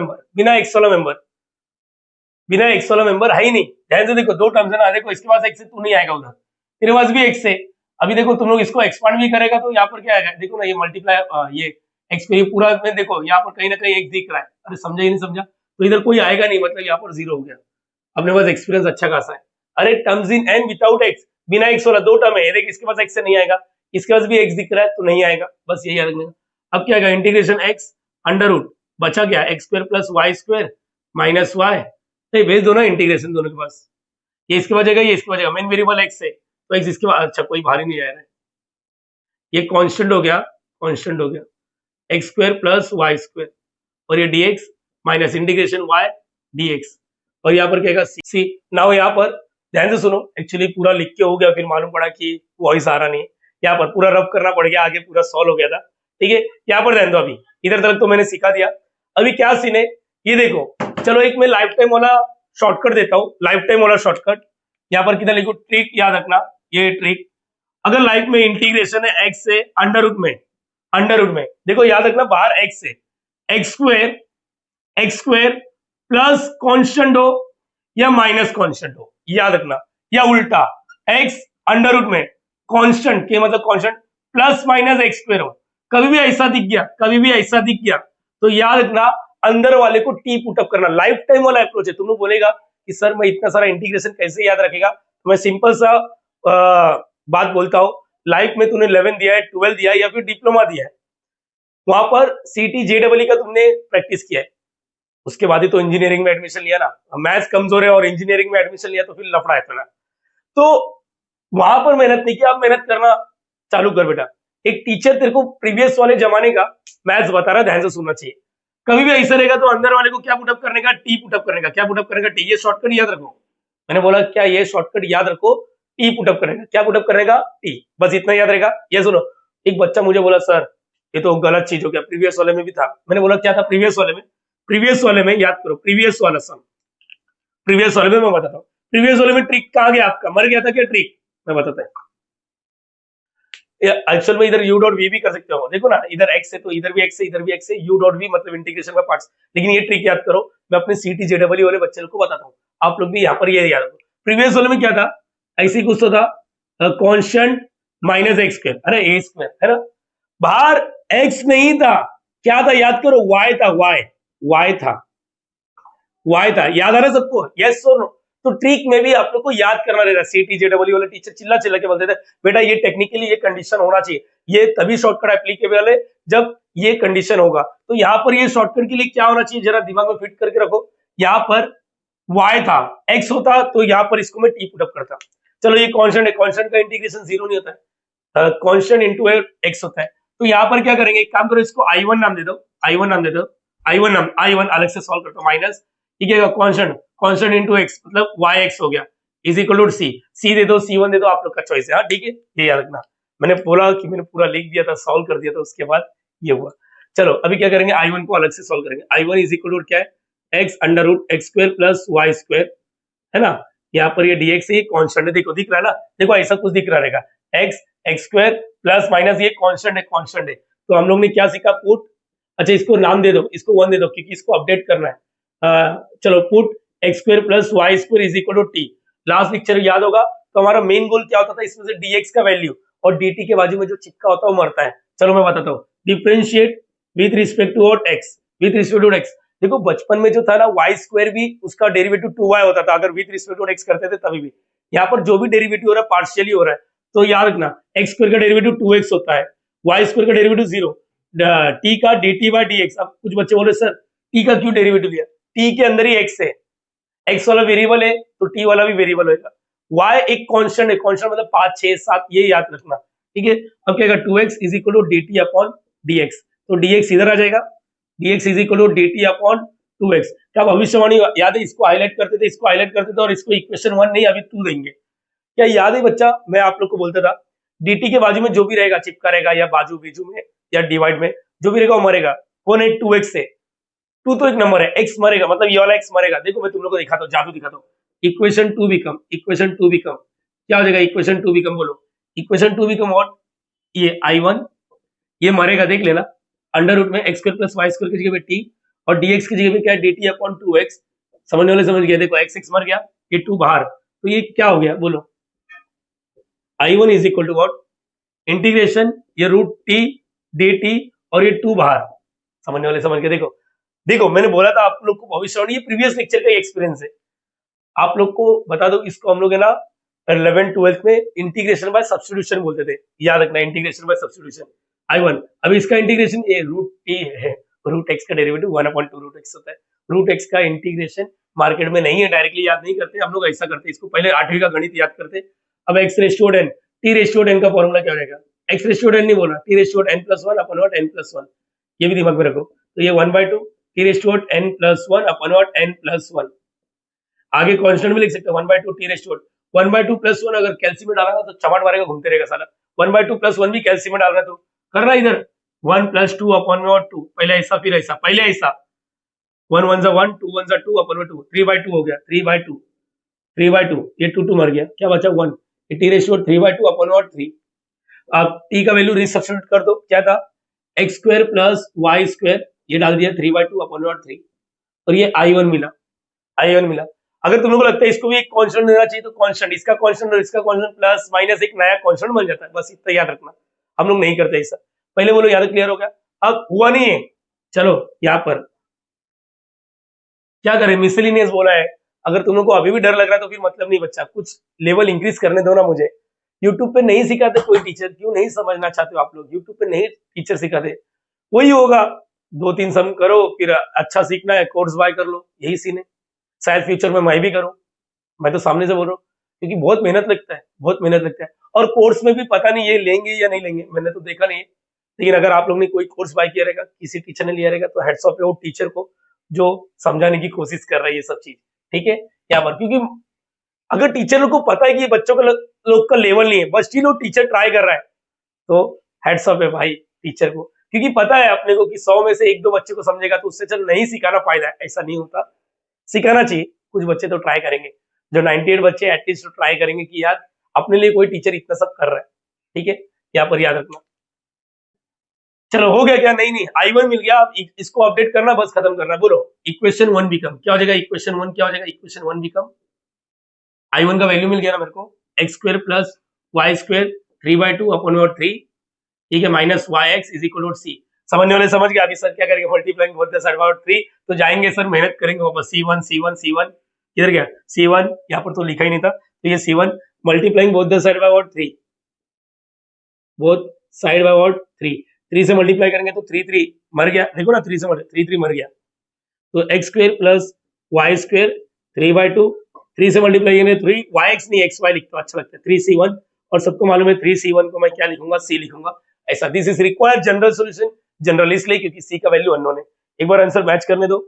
[SPEAKER 1] मेंबर है ही नहीं। ध्यान से देखो, दो टर्म्स है ना, देखो इसके पास x है तो नहीं आएगा, उधर तेरे पास भी x है। अभी देखो तुम लोग इसको एक्सपांड भी करेगा तो यहाँ पर क्या आएगा, देखो ना ये मल्टीप्लाई, ये x को ये पूरा में देखो, यहाँ पर कहीं ना कहीं x दिख रहा है, अरे समझा ही नहीं समझा, तो इधर कोई आएगा नहीं, मतलब यहाँ पर 0 हो गया। अपने पास एक्सपीरियंस अच्छा खासा है। अरे terms in n without x, बिना x वाला दो टर्म है, देख इसके पास x से नहीं आएगा, इसके पास भी x दिख रहा है तो नहीं आएगा, बस यही याद रखना। अब क्या आएगा, इंटीग्रेशन x अंडर रूट, बचा क्या x square plus y square minus y, भेज दो ना इंटीग्रेशन दोनों के पास, ये इसके बचेगा, ये इसके बचेगा, मेन वेरिएबल x है तो x इसके बाद, अच्छा कोई भारी नहीं जा रहा है, ये कांस्टेंट हो गया x square plus y square, और ये dx minus integration y dx, और यहाँ पर क्या सी। नाउ यहाँ पर ध्यान से सुनो, एक्चुअली पूरा लिख के हो गया, फिर मालूम पड़ा कि वॉइस आ रहा नहीं है, यहाँ पर पूरा रब करना पड़ गया, आगे पूरा सॉल्व हो गया था। ठीक है, यहाँ पर ध्यान दो, अभी इधर तक तो मैंने सिखा दिया, अभी क्या सीन है ये देखो। चलो एक मैं लाइफ टाइम वाला शॉर्टकट देता हूँ, लाइफ टाइम वाला शॉर्टकट, यहाँ पर किधर लिखो, ट्रिक याद रखना, ये ट्रिक, अगर लाइफ में इंटीग्रेशन है x से अंडर रूट में, देखो याद रखना, बाहर x से x स्क्वायर प्लस कांस्टेंट हो या माइनस कांस्टेंट हो, याद रखना, या उल्टा x अंडर रूट में कांस्टेंट के मतलब constant plus minus x square हो, कभी भी ऐसा दिख गया तो याद रखना, अंदर वाले को t पुटअप करना। लाइफ टाइम वाला अप्रोच है। तुम लोग बोलेगा कि सर मैं इतना सारा इंटीग्रेशन कैसे याद रखेगा, तो मैं सिंपल सा बात बोलता हूँ, लाइफ में तूने 11 दिया है, 12 दिया है, या फिर डिप्लोमा दिया है, वहां पर सीटी जेडब्ल्यू का तुमने प्रैक्टिस किया है, उसके बाद ही तो इंजीनियरिंग में एडमिशन लिया ना। मैथ्स कमजोर है और इंजीनियरिंग में एडमिशन लिया तो फिर लफड़ा है ना, तो वहां पर मेहनत नहीं किया, अब मेहनत करना चालू कर बेटा। एक टीचर तेरे को प्रीवियस वाले जमाने का मैथ्स बता रहा है, ध्यान से सुनना चाहिए। कभी भी ऐसा रहेगा तो अंदर वाले को क्या पुटअप करने का, टी पुटअप करने का, क्या पुटअप करने का, टी। ये शॉर्टकट याद रखो, मैंने बोला क्या, ये शॉर्टकट याद रखो, टी पुटअप करने का, क्या पुटअप करने का, टी, बस इतना याद रहेगा। ये सुनो, एक बच्चा मुझे बोला सर ये तो गलत चीज हो गया, प्रीवियस वाले में भी था। मैंने बोला क्या था प्रीवियस वाले में याद करो, प्रीवियस वाला सम, प्रीवियस वाले में मैं बताता हूँ, प्रीवियस वाले में ट्रिक कहाँ गया आपका, मर गया था क्या ट्रिक, मैं बताता हूँ। एक्चुअल में इधर u डॉट v भी कर सकते हो, देखो ना इधर x है तो इधर भी x है, इधर भी x है, u डॉट v मतलब इंटीग्रेशन का पार्ट्स। लेकिन ये ट्रिक याद करो, मैं अपने सीटी जेडब्ल्यू वाले बच्चे को बताता हूँ, आप लोग भी यहाँ पर ये याद रखो। प्रीवियस वाले में क्या था, ऐसी कुछ तो था, कांस्टेंट माइनस एक्स स्क्वायर, अरे ए स्क्वायर है ना, बाहर x नहीं था, क्या था याद करो, y था, y था, याद आ रहा है सबको, यस और नो। तो ट्रिक में भी आप लोग को याद करना रहेगा। सीटी जेडब्ल्यू वाले टीचर चिल्ला के बोलते थे बेटा ये टेक्निकली ये कंडीशन होना चाहिए, ये तभी शॉर्टकट एप्लीकेबल है जब ये कंडीशन होगा। तो यहाँ पर ये शॉर्टकट के लिए क्या होना चाहिए, जरा दिमाग में फिट करके रखो। यहाँ पर y था, x होता तो यहाँ पर इसको मैं t पुटअप करता। चलो ये कांस्टेंट है, कांस्टेंट का इंटीग्रेशन 0 नहीं होता है, कांस्टेंट इनटू एक्स होता है। तो यहाँ पर क्या करेंगे, एक काम करो, इसको I1 नाम दे दो, I1 नाम दे दो, I1 अलग से सॉल्व करता हूँ, माइनस ठीक है कांस्टेंट इनटू एक्स मतलब yx हो गया इज इक्वल टू सी दे दो, C1 दे दो, आप लोग का चॉइस है। हाँ ठीक है, ये याद रखना, मैंने बोला कि मैंने पूरा लिख दिया था, सॉल्व कर दिया था, उसके बाद ये हुआ। चलो अभी क्या करेंगे, I1 को अलग से सॉल्व करेंगे। I1 इज इक्वल टू क्या है, x under root x square plus y square, है ना। यहाँ पर ये dx है, ये कांस्टेंट है, देखो दिख रहा है ना, देखो ऐसा कुछ दिख रहा रहेगा, एक्स स्क्वायर प्लस माइनस ये कांस्टेंट है। तो हम लोग ने क्या सीखा, पुट, अच्छा इसको नाम दे दो, इसको 1 दे दो क्योंकि इसको अपडेट करना है। चलो put x square plus y square is equal to t. Last lecture याद होगा, तो हमारा मेन गोल क्या होता था, इसमें से dx का वैल्यू और dt के बाजू में जो चिपका होता है वो मरता है। चलो मैं बताता हूँ, differentiate with respect to x, with respect to x. देखो बचपन में जो था ना, वाई स्क्वायर भी उसका डेरिवेटिव 2y होता था अगर विथ रिस्पेक्ट टू एक्स करते थे तभी भी। यहाँ पर जो भी डेरिवेटिव हो रहा है पार्शियली हो रहा है, तो याद रखना एक्स स्क्वायर का डेरिवेटिव 2x होता है, वाई स्क्वायर का डेरिवेटिव 0, टी का dt बाय dx। अब कुछ बच्चे बोले सर टी का क्यों डेरिवेटिव लिया, टी के अंदर ही x है, x वाला वेरिएबल है तो t वाला भी वेरिएबल होगा। y एक कांस्टेंट है, कांस्टेंट मतलब 5 6 7, ये याद रखना ठीक है। अब क्या 2x is equal to dt upon dx, तो dx इधर आ जाएगा, dx is equal to dt upon 2x। क्या भविष्यवाणी याद है, इसको हाईलाइट करते थे, इसको हाईलाइट करते थे, और इसको इक्वेशन 1 नहीं अभी 2 देंगे। क्या याद है बच्चा, मैं आप लोग को बोलता था dt के बाजू में जो भी रहेगा, चिपका रहेगा या बाजू बीजू में या डिवाइड में जो भी रहेगा वो मरेगा। कौन है, 2x से, 2 तो एक नंबर है, x मरेगा मतलब ये वाला x मरेगा। देखो मैं तुम लोग को दिखाता हूँ, जादू दिखाता हूँ। इक्वेशन 2 बिकम क्या हो जाएगा, इक्वेशन 2 बिकम, बोलो इक्वेशन 2 बिकम व्हाट, ये I1 ये मरेगा, देख लेना, अंडर रूट में x square plus y square की जगह पे टी और dx की जगह पे क्या है, dt अपॉन 2x। समझने वाले समझ गया, देखो x मर गया, ये 2 बाहर, तो ये क्या हो गया बोलो, I1 is equal to what, integration ये रूट टी dt और ये 2 बाहर। समझने वाले समझ गए। देखो देखो मैंने बोला था आप लोग को भविष्यवाणी, ये प्रीवियस लेक्चर का एक्सपीरियंस है, आप लोग को बता दो। इसको हम लोग है ना 11 12 में इंटीग्रेशन बाय सब्स्टिट्यूशन बोलते थे, याद रखना, इंटीग्रेशन बाय सब्स्टिट्यूशन I1। अभी इसका इंटीग्रेशन ये रूट टी है, रूट एक्स का डेरिवेटिव 1/2 रूट एक्स होता है। रूट एक्स का इंटीग्रेशन मार्केट में नहीं है, डायरेक्टली याद नहीं करते हम लोग, ऐसा करते इसको पहले 8वीं का गणित याद करते। अब x ratio n, t ratio n का फॉर्मूला क्या रहेगा, एक्स रेशियो एन नहीं बोला, t ratio n plus 1 upon n plus 1, ये भी दिमाग में रखो। तो ये 1/2 t ratio n plus 1 upon n plus 1। आगे कांस्टेंट भी लिख सकते हैं 1/2 टी रेशियो 1/2 प्लस 1, अगर कैल्सियम में डाला तो चमाट मारेगा, घूमते रहेगा साला। 1/2 प्लस 1 भी कैल्सियम में डाल रहा है तो करना इधर 1 प्लस 2 अपॉन 2, पहले ऐसा फिर ऐसा, पहले ऐसा 1 1 1 2 1 2 अपॉन 2, 3/2 हो गया, 3/2 ये 2 मर गया, क्या बचा 1, ये टी रेशियो 3/2 अपॉन 3। अब टी का वैल्यू रीसब्स्टिट्यूट कर दो, क्या था x square plus y square, ये डाल दिया 3/2 अपॉन 3 और ये I1 मिला। अगर तुम लोग को लगता है इसको भी एक कांस्टेंट देना चाहिए तो कांस्टेंट, इसका कांस्टेंट और इसका कांस्टेंट प्लस माइनस एक नया कांस्टेंट बन जाता है, बस इतना याद रखना। हम लोग नहीं करते ऐसा, पहले बोलो याद, क्लियर हो गया। अब हुआ नहीं है, चलो यहाँ पर क्या करें, मिसलिनियस बोला है। अगर तुम लोग को अभी भी डर लग रहा है तो फिर मतलब नहीं बच्चा, कुछ लेवल इंक्रीज करने दो ना मुझे। यूट्यूब पे नहीं सिखाते कोई टीचर, क्यों नहीं समझना चाहते हो आप लोग, यूट्यूब पे नहीं टीचर सिखाते, वही होगा 2-3 सम करो, फिर अच्छा सीखना है कोर्स बाय कर लो, यही सीन है। शायद फ्यूचर में मैं भी करूं, मैं तो सामने से बोल रहा हूँ, क्योंकि बहुत मेहनत लगता है। और कोर्स में भी पता नहीं ये लेंगे या नहीं लेंगे, मैंने तो देखा नहीं है। लेकिन अगर आप लोग ने कोई कोर्स बाय किया रहेगा, किसी टीचर ने लिया रहेगा, तो हेड्स ऑफ है वो टीचर को जो समझाने की कोशिश कर रहा है ये सब चीज, ठीक है यहाँ पर। क्योंकि अगर टीचर लोग को पता है कि ये बच्चों का लोग का लेवल नहीं है, बस स्टिल वो टीचर ट्राई कर रहा है, तो हेड्स ऑफ है भाई टीचर को। क्योंकि पता है अपने को कि 100 में से 1-2 बच्चे को समझेगा, तो उससे चल नहीं सिखाना फायदा है, ऐसा नहीं होता, सिखाना चाहिए। कुछ बच्चे तो ट्राई करेंगे, जो 98 बच्चे एटलीस्ट तो ट्राई करेंगे कि यार अपने लिए कोई टीचर इतना सब कर रहा है, ठीक है यहाँ पर याद रखना। चलो हो गया क्या, नहीं I1 मिल गया, अब इसको अपडेट करना, बस खत्म करना। बोलो इक्वेशन 1 बिकम, क्या हो जाएगा इक्वेशन 1, क्या हो जाएगा इक्वेशन 1 बिकम, I1 का वैल्यू मिल गया ना मेरे को, x square plus y square 3/2 upon 3, ठीक है, minus y x is equal to c. समझने वाले समझ गए। अभी सर क्या करेंगे, multiplying both the side by 3, तो जाएंगे सर मेहनत करेंगे वापस, C1 किधर गया C1, यहाँ पर तो लिखा ही नहीं था, तो ये C1 multiplying both the side by 3, both side by 3 से मल्टीप्लाई करेंगे तो 3 मर गया, देखो ना 3 मर गया, तो x square plus y square 3/2, 3 से मल्टीप्लाई करेंगे 3, वाई एक्स नहीं एक्स वाई लिखते अच्छा लगता है, 3C1 और सबको मालूम है 3C1 को मैं क्या लिखूंगा, सी लिखूंगा ऐसा। This is required general solution, general इसलिए क्योंकि सी का वैल्यू अननोन है। एक बार आंसर मैच करने दो,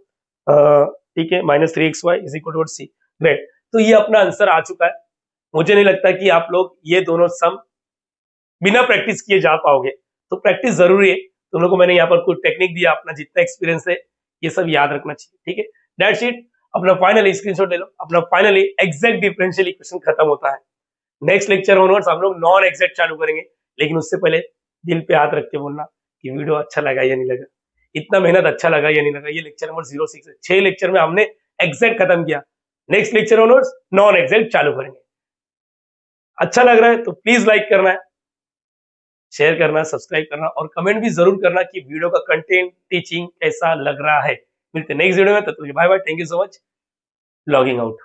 [SPEAKER 1] ठीक है, -3xy is equal to c. Great, तो ये अपना आंसर आ चुका है। मुझे नहीं लगता कि आप लोग ये दोनों सम बिना प्रैक्टिस किए जा पाओगे, तो प्रैक्टिस जरूरी है। तुम लोग को मैंने यहाँ पर कुछ टेक्निक दिया, अपना जितना एक्सपीरियंस है ये सब याद रखना चाहिए, ठीक है। That's it. अपना फाइनली स्क्रीनशॉट ले लो, अपना फाइनली एग्जैक्ट डिफरेंशियल इक्वेशन खत्म होता है। नेक्स्ट लेक्चर ऑनवर्ड्स हम लोग नॉन एग्जैक्ट चालू करेंगे, लेकिन उससे पहले दिल पे हाथ रख के बोलना कि वीडियो अच्छा लगा या नहीं लगा, इतना मेहनत अच्छा लगा या नहीं लगा। ये लेक्चर नंबर 06 है, 6 लेक्चर में हमने एग्जैक्ट खत्म किया। Next lecture onwards non exact चालू करेंगे। अच्छा लग रहा है तो प्लीज लाइक करना है, शेयर करना, सब्सक्राइब करना और कमेंट भी जरूर करना कि वीडियो का कंटेंट टीचिंग कैसा लग रहा है। मिलते हैं नेक्स्ट वीडियो में, तब तक bye bye, thank you so much, logging out.